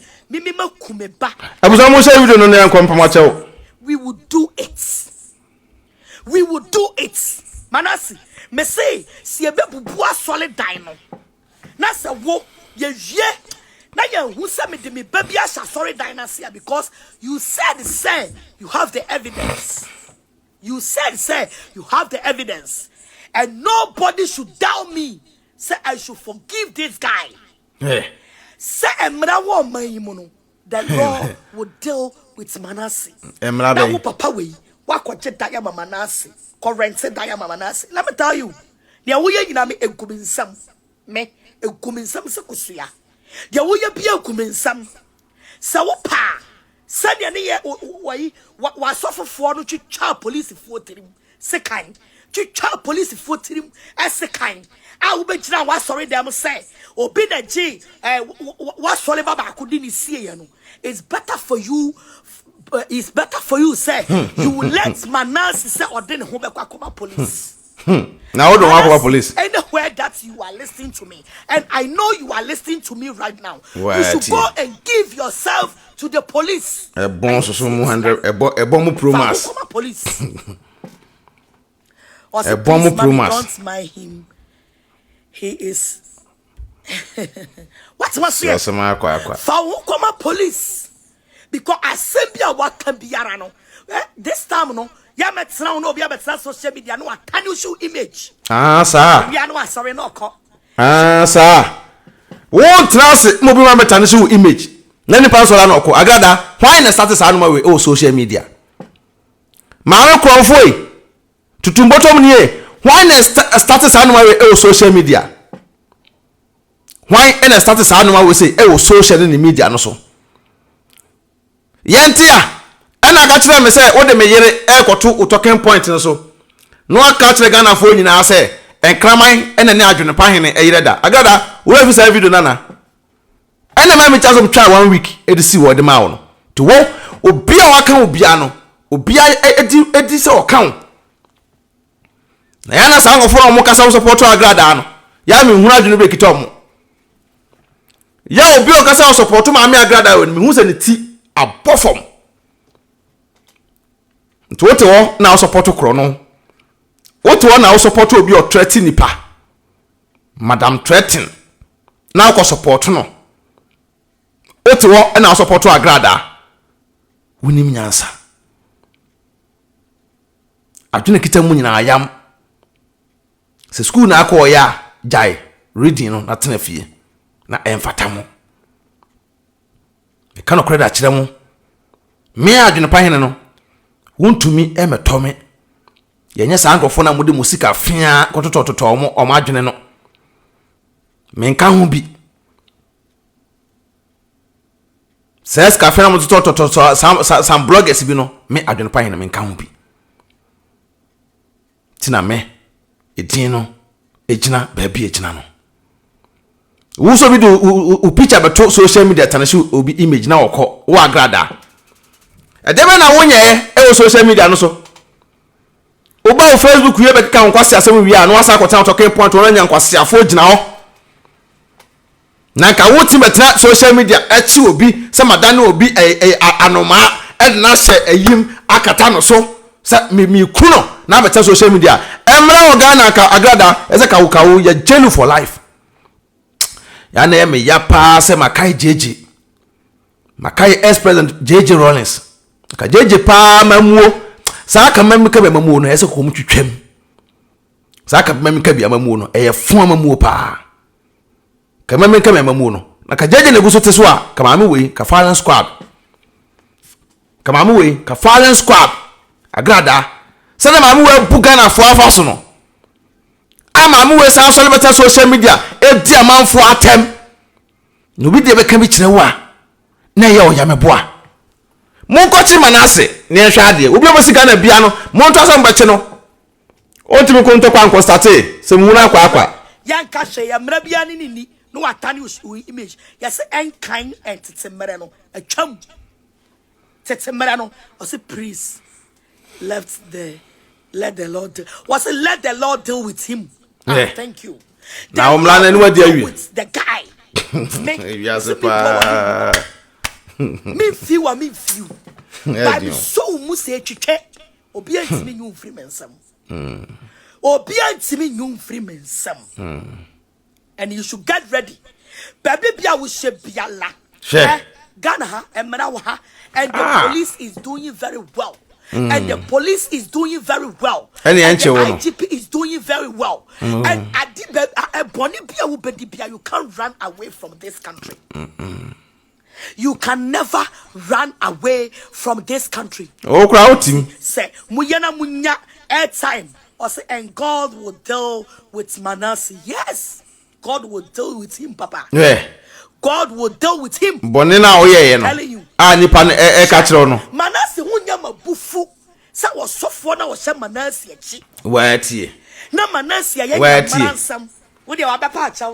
we will do it. We will do it. Manase, me say, si ebe bubua solid dino. Na se wo ye na ye who say me de me baby asha sorry dynasty because you said say you have the evidence. You said, say, you have the evidence. And nobody should doubt me. Say, I should forgive this guy. Say, the law will deal with Manase. Now, Papa, we wakwache dayama Manase. Currency dayama Manase. Let me tell you. Nia wuye yinami ekuminsam. Me, ekuminsam se kusuya. Nia wuye biya ekuminsam. Sa wapa. Sanya ni ye wa sofofo no twitwa police fo tirim sekan twitwa police fo tirim esekan a wo begira wa sorry dem say obi na ji wa sorry baba akudi ni sie ye no it's better for you say you will let Manase say odin ho be kwakoma police. Now hold on, police. Anywhere that you are listening to me, and I know you are listening to me right now, you should go and give yourself to the police. A bomb promise. Police. A bomb promise. Don't mind him. He is. What must you say? For police. Because I send you what can be arano. This time, no. Ya metra no bia betra social media no atani show image sir bia no sorry no ko sir won trans mo bi ma betra show image na ni pa so la no ko Agradaa why na start sa no we social media maame kromfoi tutumbotom nie why na status anoma we social media why na status anoma we say social ni media no so yentia ana ga kire me say wo de me yere ekoto talking point no so no aka kire Ghana fo nyina say enkraman ena ne AdwenepaHene eyireda Agradaa wo fi say video nana ena ma me chaso try 1 week edisi wo de ma wo no to wo obi a waka obi ano obi edi say o kan na yana sa ngofo mo kasa support Agradaa no ya me hunu adwene be kitom ya obi o kasa support Maame Agradaa we me hu se ne ti abofom nti wote wo na support kro no wote wo na support obi o threaten nipa madam threaten na ko support no wote wo na support Agradaa wonim nyansa adwene kitamu nyina ayam se school na akọ ya jai reading no na tena fie na emfata mo e kan okre da kire mo me AdwenepaHene no wontumi emetome yenye sa ankofo na mode musika fia kototototo mo o ma adwene no me nka ho bi ses ka fia mo tototo some bloggers bi no me AdwenepaHene me nka ho bi tina me edin no ejina baabi ejina no wo so bi do u picture beto social media tanashi obi image na wokọ wo Agradaa edebe na wonye e social media no so oba o Facebook ye be ka nkwase asem wi a no asa kwota talking point wona nya nkwase afo ejina ho na ka wo ti betra social media achi obi se madane obi anoma edna se ayim akata no so sa mi kuno na betra social media emra o Ghana ka Agradaa eze ka wo ya jail for life ya na me ya pa se makai jeje makai ex president jeje Rollins ka jeje pa mamuo sa ka mamika be mamuo no ese ko mutwetwam sa ka mamika be mamuo no eye fo mamuo pa ka mamika be mamuo no na ka jeje ne guso teso a ka maame we ka fallen squad ka maame we ka fallen squad Agradaa sana maame we buga na fo afaso no maame we sa so lebeta social media e di amanfo atem no bi de be ka bi kire wo a na ye o ya meboa mon ko chi manase ne hwa ade obi o sika na bia no mon to so mbache no o timi ko nto kwa nko start se mu na akwa yanka hwe ya mra bia ni no watane o image ya se enkan entetemere no atwam tetemere no o se priest left there let the Lord was it let the Lord deal with him. Yeah. Thank you. Now I'm learning what they are with the guy. Me few. But so much chiche. Obi antimi nyum free mensam. Obi antimi nyum free mensam. And you should get ready. Baby bia we she biala. Ghana ha emra wa ha and the police is doing very well. And the police is doing very well. And the IGP is doing very well. And you can't run away from this country. You can never run away from this country. Oh, crowding. Say, Muyana Munya airtime. Or say, and God will deal with Manasseh. Yes, God will deal with him, Papa. Yeah. God will deal with him. Bonina oye no. Telling you. Nipa catcher no. Manasseh wunya mabufu. Sa was so for na was Manasseh chi. Wait. Na Manasseh ya Manansam. Wo de wa be pa cha.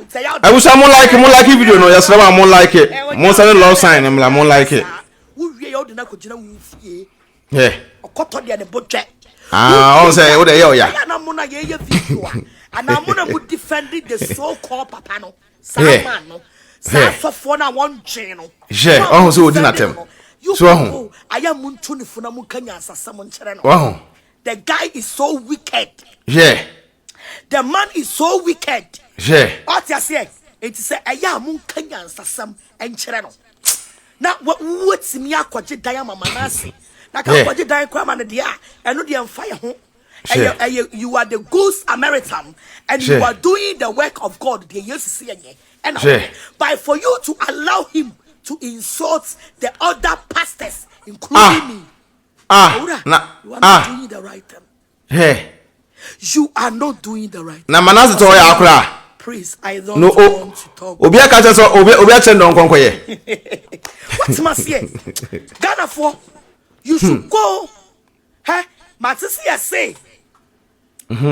I wish I'm like video no. Yes, I'm like it. Mo say love sign I'm like it. Wo wie ya odina ko gina wo fie. Yeah. Okoto de ne bodwe. On say wo de ya. Ya na mo na ye video a. Ana mo na mo defending the so called papa no. Sama no. So for na one channel. Yeah, oh so odina tem. So I am muntu ni funa mu kanya asasa mo nkyere no. Wow. The guy is so wicked. Yeah. The man is so wicked. Yeah. What you say? It say aya mu kanya asasam enkyere no. Na what me akwaje dan mama Manasseh. Na ka kwaje dan kwa ma ne de a eno de mfire ho. You are the good Samaritan and you are doing the work of God. The years see but for you to allow him to insult the other pastors, including me, You are not doing the right thing. Hey. You are not doing the right thing. Na Manasseh to ya akura. Please, I don't want to talk. Obi aka so obi a chendo nkonko ye. What's my say? Ghana for you should go. Hey, Matisi say.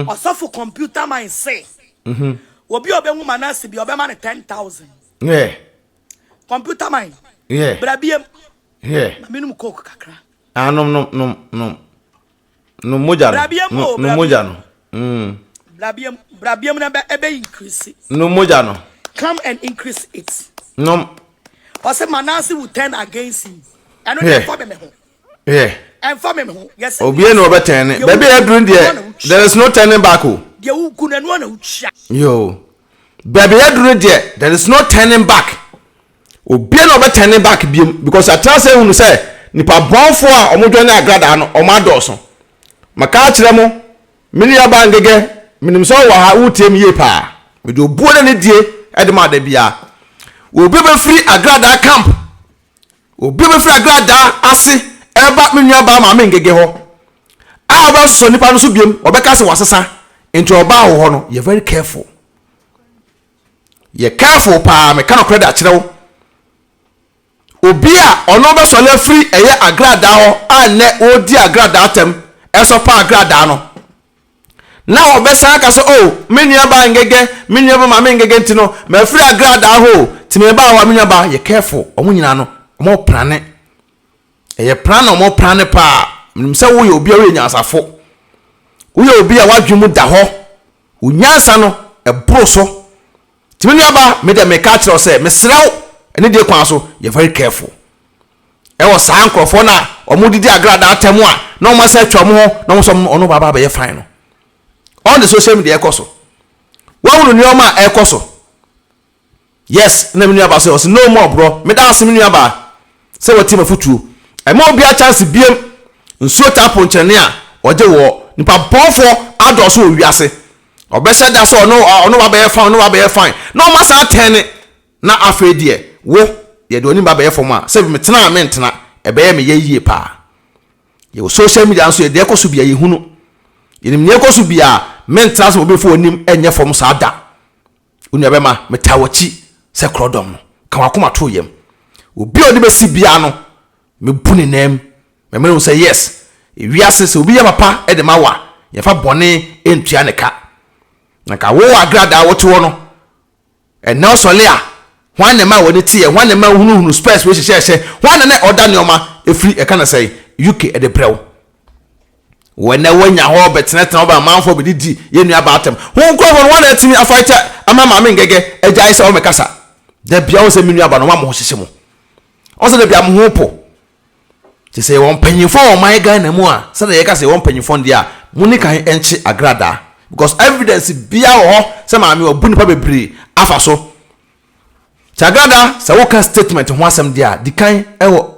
Also for computer man say. Obi obe Manasseh be obe man 10,000. Yeah. Computer man. Yeah. Brabiem. Yeah. Minimum coke kakra. No moja no. No moja no. Brabiem na be increase. No moja no. Come and increase it. No. Or say Manasseh will turn against him. I know they for me ho. Yeah. And for me ho. Yes. Obi no be turn. Baby edrun there is no turning back o. Dey wu na no na ucha. Yo. Baby edrun there is no turning back. Obi no be turning back biem because I tell say unu say nipa bonfo a omodwane Agradaa no omadoso. Maka kire mo minia ba ngege minim so wa ha utiem ye pa. Me do buo na ne die e ma da bia. Obi be free Agradaa camp. Obi be free Agradaa ase e ba minia ba Maame Ngɛgɛ ho. A ba so nipa no so biem obeka se wasesa into oba ho no you very careful. You careful pa me kan okre da kire wo. Obi a ono be so le free eye Agradaa ho a ne odi Agradaa tem eso pa Agradaa no na obesa ka so menua ba Ngɛgɛ menua ba Maame Ngɛgɛ ntino ma free Agradaa ho time ba wa menua ba you careful omo nyina no omo prane eye prane omo prane pa nim se wo ye obi a we nyansafo wo ye obi a wadwemu da ho unyansa no e bro so time menua ba me de me ka kire se me srew ene de kwan so you very careful e wo san krofo na omo didi Agradaa temu a na omo se twom ho na omo so ono baba ba ye fine no on the social media ekoso wa wonu ni oma ekoso yes na menua ba say no more bro me da asem menua ba say what team afutuo e ma obi a chance biem nsuo tapo nkyene a oje wo nipa bonfo adoso owiase obese da so ono baba ye fine na omo sa ten na afedie wo ye de oni baba ye fom a say me tena me ntena e be ye me ye yie pa ye social media nso ye de ekoso bia ye hunu ye ni ekoso bia mentra so obefo onim enye fom sa da unu be ma metawachi se krodom no ka wakoma to yem obi odi be si bia no me buni nem me me say yes wiase se obi ya papa e de ma wa ye fa bone entua ne ka na ka wo Agradaa woto no e na osole a hwan ne ma woni tie hwan ne ma hunu space we hye hwan ne oda ne oma efri e kana say UK e de brew when na wanya ho betenetena oba manfo be didi ye nua ba atem ho nkro ho wana atimi afight ama Maame Ngɛgɛ agya isa o mekasa da bia wo se menua ba no ma mo hyehye mo o se da bia mo ho po ti se won panyimfo o man ga na mu a se da ye ka se won panyimfo ndi a muni kan enche Agradaa because evidence bia ho se Maame obu nipa bebre afa so Agradaa se wo ka statement ho asem dia di kan e wo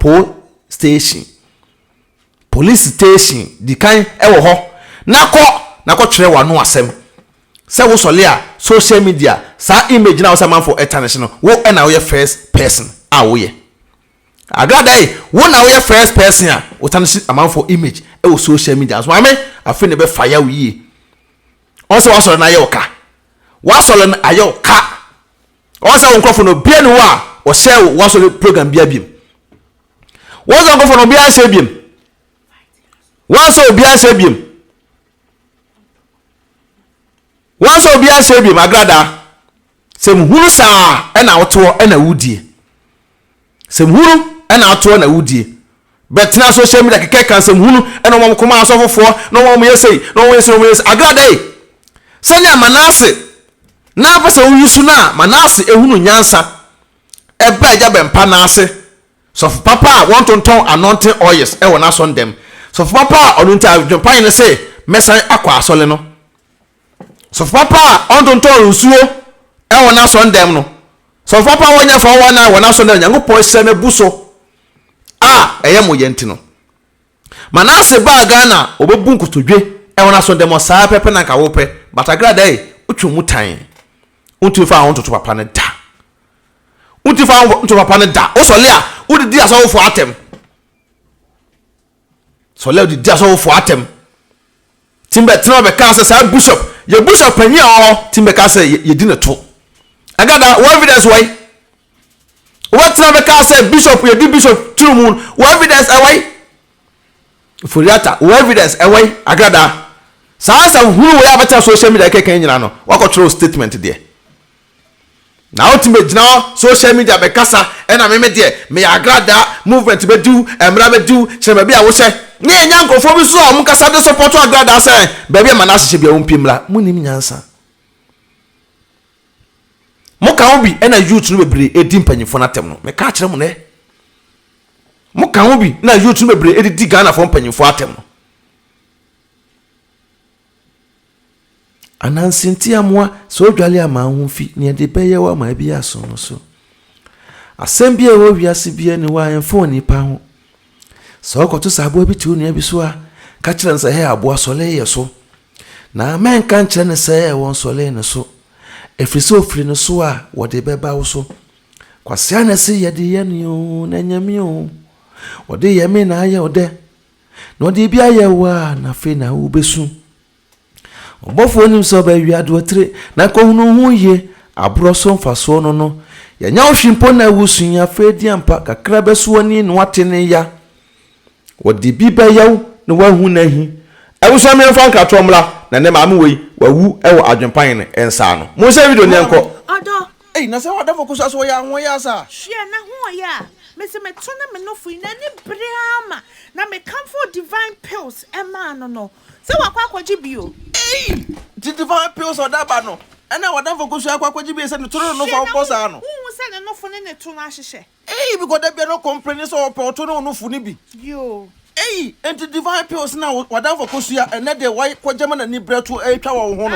police station di kan ewo ho nako twere wano asem se wo sole a social media sa image na wo man for international wo na wo first person a wo ye Agradaa wo na wo first person a wo tan man for image e social media so ame afi ne be fire wo yi on se wo sole na ye oka wo sole na aye oka on se wo nkofo no bia no wa wo share wo sole program bia biem wo se nkofo no bia share biem Once obi ase biem Agradaa sem huru saa e na woto e na wudie sem huru e na woto na wudie betina social media keke kan sem huru e no mom koma asofofo no mom yesei Agradaa sanya Manasseh na pese uyusu na Manasseh ehunu nyansa e ba ja bempa na ase so papa want to turn anointing oils e wona so ndem so papa onunta adwenepahen ne say mesan akwa asole no so papa ontonto nsuo e wona so ndem no so papa wonya fa wona so ndem nyankopon se na buso eye moye ntino Manasseh ba Ghana obebu nkotodwe e wona so ndem saa pepe na ka wo pe but Agradaa otwumu tan untu fa ontoto papa ne da untu fa ontoto papa ne da o sole a udidi asofo atem so let the daso for atem timbe tena be ka say bishop ye bishop panyi o timbe ka say ye di ne to Agradaa what evidence why what tena be ka say bishop ye di bishop true moon what evidence why for that what evidence why Agradaa sa who we have social media keke nyina no wa control statement there now timbe gina social media be kasa na me de me Agradaa movement be do emra be do chema bia wo hye ne nyankofo bi so am kasa de support Agradaa say baby ma na hye bia wo mpimla munim nyansa mo ka wo bi na youth no bebre edi mpanyimfo na tem no me ka kire mo ne mo ka wo bi na youth no bebre edi Ghana fo mpanyimfo atem no anansinti amwa so dwale ama ahomfi ne de beye wa ma bia aso no so asem bia wo wiase bia ne wa enfo nipa ho so koto sabo bi tu ne bi so a ka kire nsa he abo asole ye so na men kan kire ne se won sole ne so efiri ofiri ne so a wo de beba wo so kwase anase ye de ye no na nyame o wo de ye me na aye ode no de bia ye wa na fe na wo besu Obofo nim so ba wiado tre na ko hunu hu ye abroso mfaso no no ya nya ohwimpo na wusun ya fedi ampa kakra beso ani no atene ya wodi bi ba yaw no wahu na hi ewuso me mfa nka tomla na ne maame wei wawu ewo adwempan ne ensa no mo se video ne enko odo na se wada fokus aso ya ho ya sa hwe na ho ya me se me to na me no fu na ni brama na me come for divine pills ema no se wakwa kwaji bio the divine pills or that no and now wada fokus akwa kwaji bi se no toro no fa bosa no hu se ne no fu ne to na hyehye because there be no complain so to no fu ni bi yo and the divine pills now wada fokus ya and de why kwajama na ni bretu twa wo ho no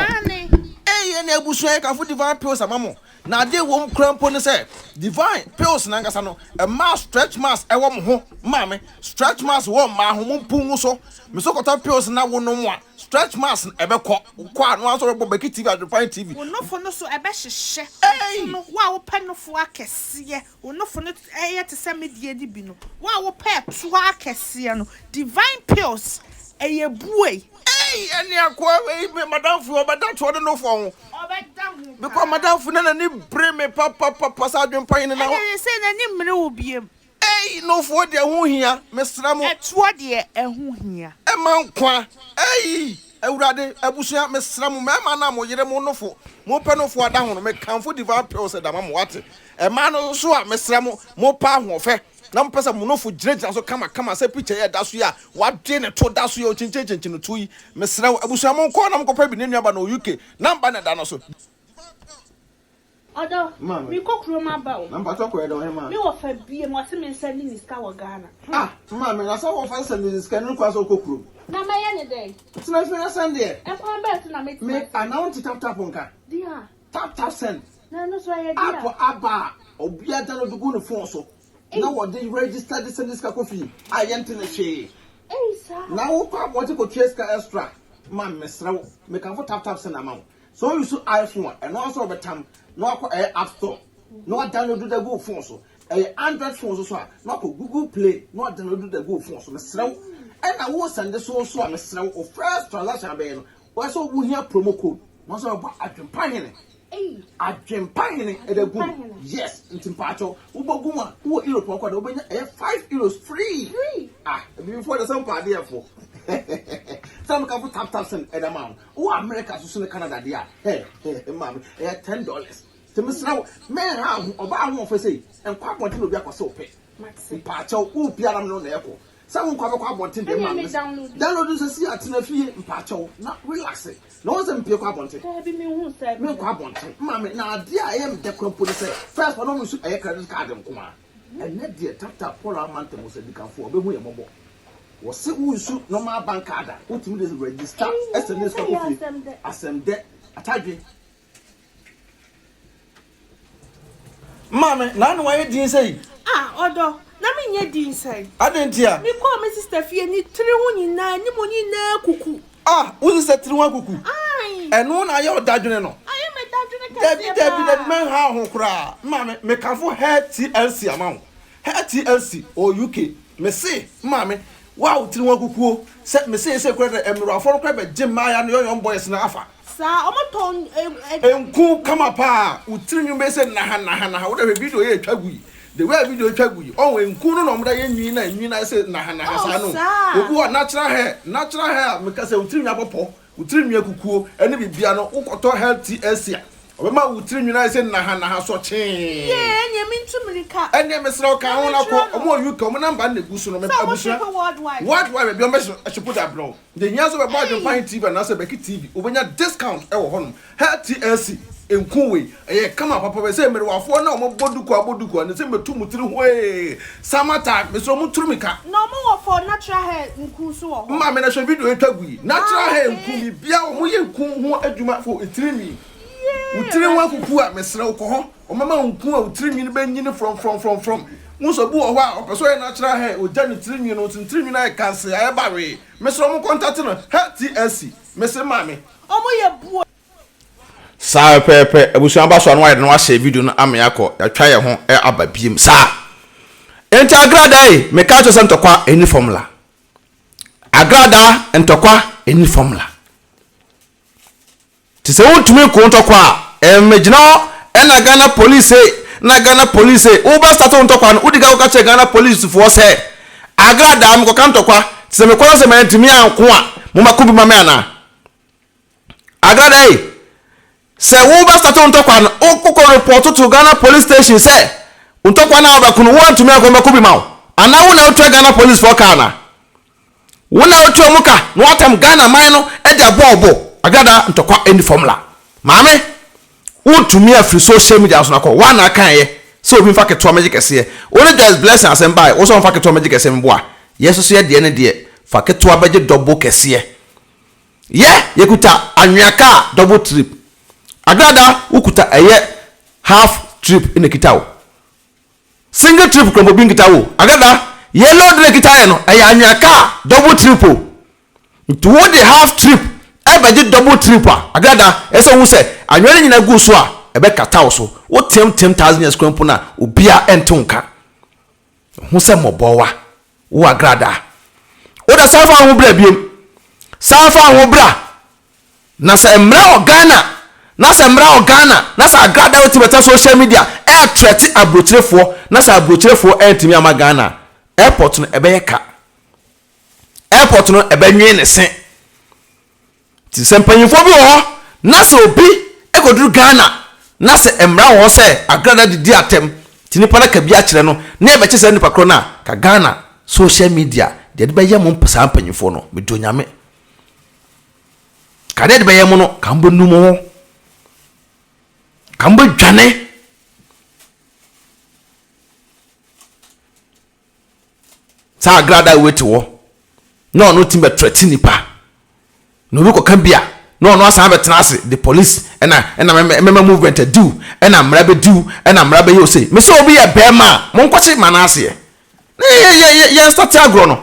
and ebusu e ka fu divine pills amamo na de wo krampo ne say divine pills na ngasa no a mass stretch mass e wo mo ho maame stretch mass wo ma ho mo pun so me so kota pills na wo no mo a stretch mass e be ko anu aso bo BeckyTv AdwenepaheneTv wo no fo no so e be hyehye no wa wo pe no fo akese wo no fo no e te se medie di bi no wa wo pe to akese no divine pills e ye buei any akwa we madam fu obeda to no fo ho because madam fu na ni bre me papa sa adwenpan na e say na ni mre wo biem no fo de ho hia mesra mo eto de ho hia e man kwa ewurade abusua mesra mo ma na mo yere mo nofo mo pe nofo ada ho no me kanfo divine pills da ma mo wate e ma no so a mesra mo pa ho fe na mpesa mo nofo girejira so kama se picture ya da so ya wade ne to da so ya chinchin no to yi mesra abusua mo ko na mo ko pa bi ne nuaba no UK namba na da no so Odo, mi ko kroma ba o. Namba to ko e do he ma. Mi wo fa bie mo se me send ni ska wo Ghana. Ma me na so wo fa send ni ska ni kwa so ko kro. Na ma ye ne dey. Tina fi na send there. E kwa bet na me. Me announce tap nka. Dia. Tap send. Na no so ye dia. Apo aba obia da no do go no phone so. Na wo dey register this send ska kofi. Ayente na hwe. Sir. Na wo kwa mo ti ko ska extra. Ma me sra wo. Me kan fo tap send amount. So you so iPhone and also betam no app store no download the go phone so Android phone so no Google Play no download the go phone so mesrew and I will send so mesrew of first transaction be no we so we hear promo code no so about adwenpahene e the go yes ntimpacho wo bogu a wo Europe kwa da obenya €5 free before the some party for some can put tap send at amount. Oh, America to Canada, dear. Hey, ma'am, $10. To Miss Now, man, how about one for say, and quite want to be a so pay. Maxi Pacho, who piano no echo. Someone quite wanting the man. Download the sea at Nafi and Pacho, not relaxing. No one's Pio Quabonte. Me Quabonte. Mammy, now, dear, I am the company say, first one almost a credit card and Kuma. And that dear tap Polar Mountain was a big for the way mobile. Was it who shoot no more bank card? What you do register SMS copy. Asem de atadwe. Mama, na no why din say? Odo, na me nye din say. Adentia. Me call me sister fie ni tiri hu nyina ni mo nyina kuku. Wo se tiri hu kuku. Eno na ye odadwene no. Aye me dadwene ka. David man ha ho kra. Mama, me kanfo hair TLC amount. Hair TLC or UK. Me say, mama wow tiri wan kukuo se me se kura da emro aforo kura be gym ma ya no young boys na afa sa omoton enku kama pa utiri nyu be se na ha wo da video ye twa gui the way video twa gui on enku no no mda ye nwi na se na ha sa no obu wa natural hair me ka se utiri nya popo utiri nwa kukuo ene bibia no ukoto health TSC obema utiri nwa se na ha so chen enye mintumrika enye mesra ka ho na ko omo UK omo namba na gu so no me abusua worldwide be omo shipu da bro the nyazo be AdwenepaheneTv na se BeckyTv obenya discount e wo hono health TSC enkuwe kama papa be se mere wafo na omo boduko ne se metu mutiri hoe samata me so muturumika no mo wo for natural hair nku so wo ma me na show video etwagui natural hair nku bi bia omo ye nku ho adwuma for etirimi utiri wan kuku a mesre uko o mama nku a utiri mi be nyini from muso bu o wa opeso ye natural hair o jani tiri mi no tiri mi na cancer aye bawe mesre mo contact no TSC mesre mame omo ye bu sa pepe ebusuan ba so an wide no wa share video no ame yakọ ya twa ye ho aba biem sa enti Agradaa me ka cho se ntokwa eni formula Agradaa ntokwa eni formula ti se wontumi ko ntokwa emegina na Ghana police o ba start ntokwa no udiga wo ka che Ghana police fo se Agradaa me ko ka ntokwa ti se me ko se me ntimi anko a mo makobi mame ana Agradaa se wo ba start ntokwa no o report to Ghana police station se ntokwa na ba kunu wo ntumi akọ makobi mawo ana wo na otu Ghana police for kana wo na otu omuka no atam Ghana man no e dia bobo Agradaa ntokwa any formula maame wontumi afri social media so na ko wa na kan ye so obi fa keto magic ese only just blessing asem bai wo so fa keto magic ese mbo a yeso so ye de ne de fa keto abaje double kese ye kuta anwaka double trip Agradaa ukuta eye half trip in ekitawo single trip ko bobi nkitawo Agradaa ye load le kitaye no eye anwaka double triple to the half trip ebeje double trip Agradaa eso wu se anwere nyina gu so a ebe katawo so wo 10,000 years kwampo na obia entonka hu se mobowa wo Agradaa wo da safa ho bra biem safa ho bra na se emra Ghana na se mra Ghana na se Agradaa wo tibeta social media e threat abrochirefo na se abrochirefo entimi ama Ghana airport no ebe yeka airport no ebe nwe ne se ti se mpanyimfo bi ho na se obi egoduru Ghana na se emra ho se Agradaa didi atem ti nipa na ka bi a kire no na ebe kye nipa kro na ka Ghana social media de be yem mpasa mpanyimfo no medonyame ka de be yem no ka mbo numo kambo dwane sa Agradaa weti wo no timbe threat nipa no bi ko kan bia no asan betena ase the police ena movement do ena mra be do ena mra be yo say me so obi ye bema mo nkwachi manase ye start agro no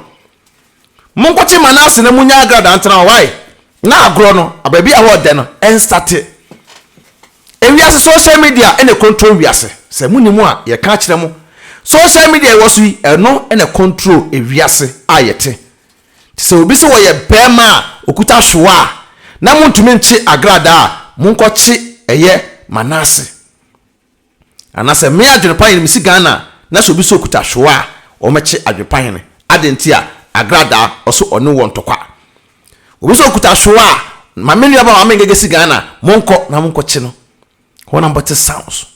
mo nkwachi manase na munya Agradaa ntena why na agro no ababi a ho de no en start ewiase social media ene control wiase se munimu a ye ka kire mu social media wosu eno ene control ewiase ayete se obi se wo ye bema okuta hwa na muntumi nchi Agradaa munkochi eye manase anase me Adwenepahene misi Ghana na so obi se okuta hwa o mechi Adwenepahene adenti a Agradaa oso onu wontokwa obi se okuta hwa Maame Ngɛgɛ si Ghana monko na monkochi no one number sounds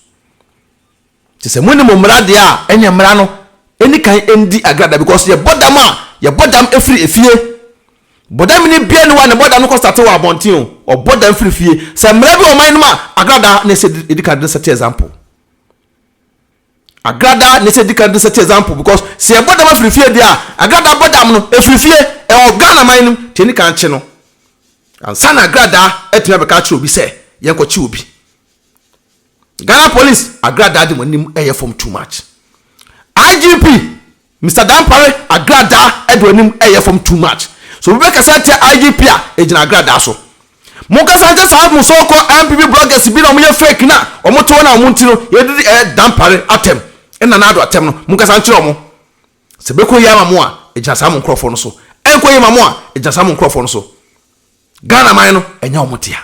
ti se muni mo mra de a enya mra no eni kan endi Agradaa because ye bodam efri efie bodam ni bia ni wa ne bodam ko start wa abontin o bodam efri fie se mra bi o man ma Agradaa ne se edika de set example Agradaa ne se edika de set example because se bodam efri fie de a Agradaa bodam no efri fie e o Ghana man no ti ni kan che no ansa na Agradaa etima be ka che obi se yen ko che obi Ghana police Agradaa de monim eye from too much IGP Mr. Dampare Agradaa edwonim eye from too much so we make a set IGP a ejina Agradaa so mo ka sa je sa mo so ko MPP bloggers bi na mo ye fake na o mo to na mo ntino ye di Dampare atem na na do atem no mo ka sa nchiro mo se be ko yama mo a ejina sa mo nkrofo no so enko ye mamo a ejina sa mo nkrofo no so Ghana man no enya omotia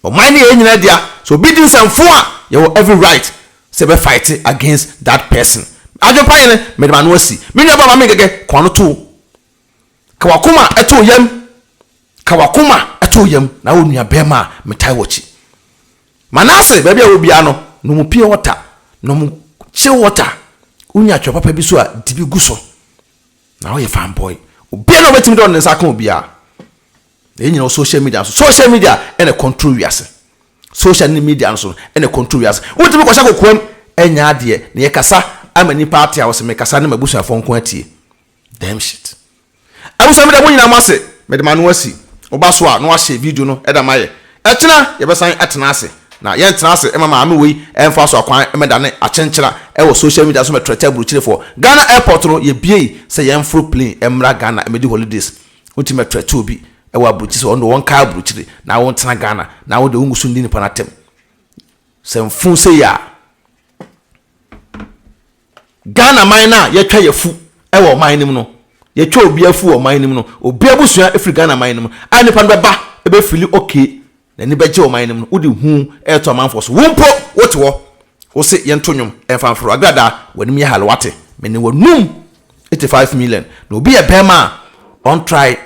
o man ne nyina dia so obedience and for you have every right to be fight against that person Adwenepahene me de manu asi me nua ba Maame Ngɛgɛ kono to kawakoma eto yam na onua bema metai wochi manase ba bia obia no no mu pie water no mu chill water unya twa papa bi so a dibi guso na wo ye fan boy obia no betimi don nsa kan obia enyina social media ene control wiase social media so ene control wiase wotimi kwasha kokwam enya ade na ye kasa ama nipa ate a wo se me kasa na mabusu afon ko atie damn shit abusa me da mo nyina mase me de manu asi oba so a no ahye video no eda maye etena ye besan atena ase na ye ntena ase ema maame wei emfa so akwan emeda ne achenchera e social media so me trete buruchire for Ghana airport no ye bie se ye mfro plane emra Ghana emedi holidays ultimate trete obi e wa buruchire so won ka buruchire na won tena Ghana na wo de ungusu ndi nipa na tem se mfu se ya Ghana man na ye twa ye fu e wo man nim no ye twa obi afu wo man nim no obi abusua efri Ghana man nim a nipa no beba e be fili okay na ni beje wo man nim no wodi hu e to man force wo mpo wote wo wo se ye ntonyum e fanforo Agradaa wanim ye halwate me ne wonum 85 million na obi e bema on try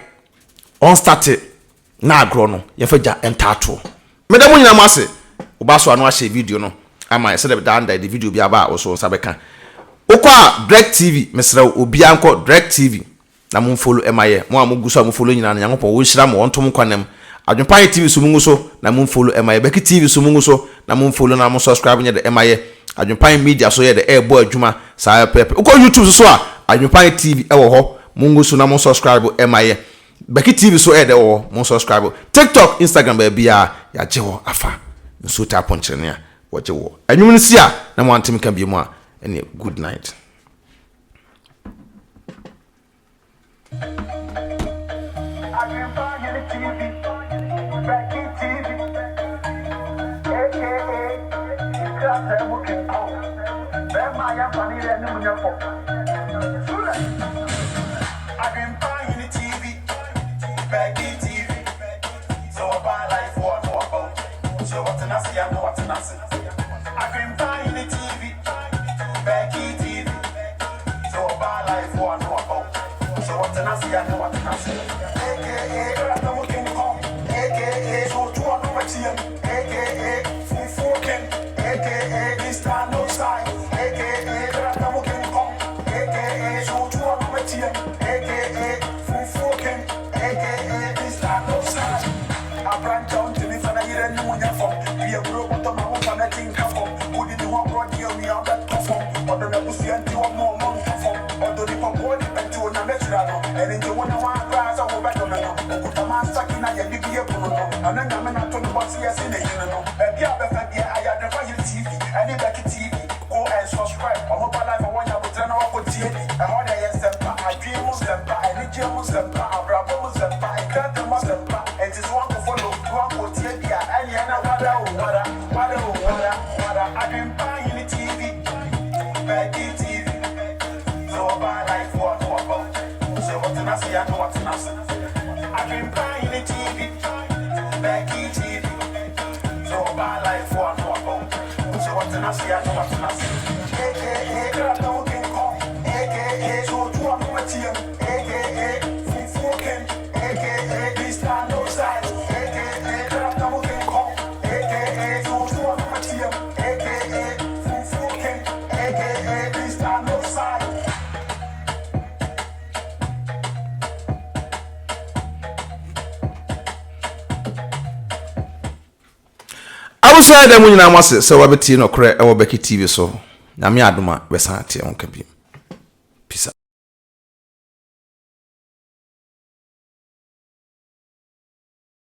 on start na agro no ye faja entato me da mo nyina mase oba so anu ahye video no ama se da under the video bi aba wo so sabeka okwa BeckyTv mesra obi anko BeckyTv na mo follow emaye mo amuguso mo follow nyina na Nyankopɔn wo hyira mo wontom kwanem AdwenepaheneTv so mungu so na mo follow emaye BeckyTv so mungu so na mo follow na mo subscribe nya de emaye Adwenepahene media so ye de ebo adwuma saa pepe okwa YouTube so a AdwenepaheneTv ewo ho mungu so na mo subscribe emaye BeckyTv so e de wo mo subscribe TikTok Instagram ba bia ya jewo afa nso ta ponchene a wo jewo anwum nsi a na mo antim kan bi mu a ene good night. AdwenepaheneTv BeckyTv aka looking cool. Bema ya family ni munyafo. AdwenepaheneTv BeckyTv so about life what no about. So what na see and what na see. AdwenepaheneTv BeckyTv so about life what no about. So what na see and what na see. AKA looking cool. AKA so to on my team. AKA full king. AKA this time no side. AKA looking cool. AKA so to on my team. AKA full king. AKA this time no side. I branch down to me for the year and no one from. We are broke to my own family come from. Who did you want brought you me out that come from? Or the negotiate and you want more money from. Or the people body and to an Agradaa. And in the one grass I will bet on it. Put a man stuck in a year Bruno. And then I'm not talking about CS in the union. And the other I AdwenepaheneTV and BeckyTV. Go and subscribe. I'm up alive for one year with an hour TV. And all the yes, I dream Muslim, I need Muslim, I grab Muslim, I can't do Muslim. And just want to follow one for TV. And you know what AdwenepaheneTV BeckyTV. So about life what no about. So what I see, I know what I see. AdwenepaheneTV BeckyTV. So about life what no about. So what I see, I know what I see. AKA looking cool. AKA so to on my team. AKA full king. AKA this time no side. AKA looking cool. AKA so to on my team. AKA full king. AKA this time no side. I was saying that when you know, I must say, so I bet you no correct. I will BeckyTv so. Na me aduma besan tie on kabi.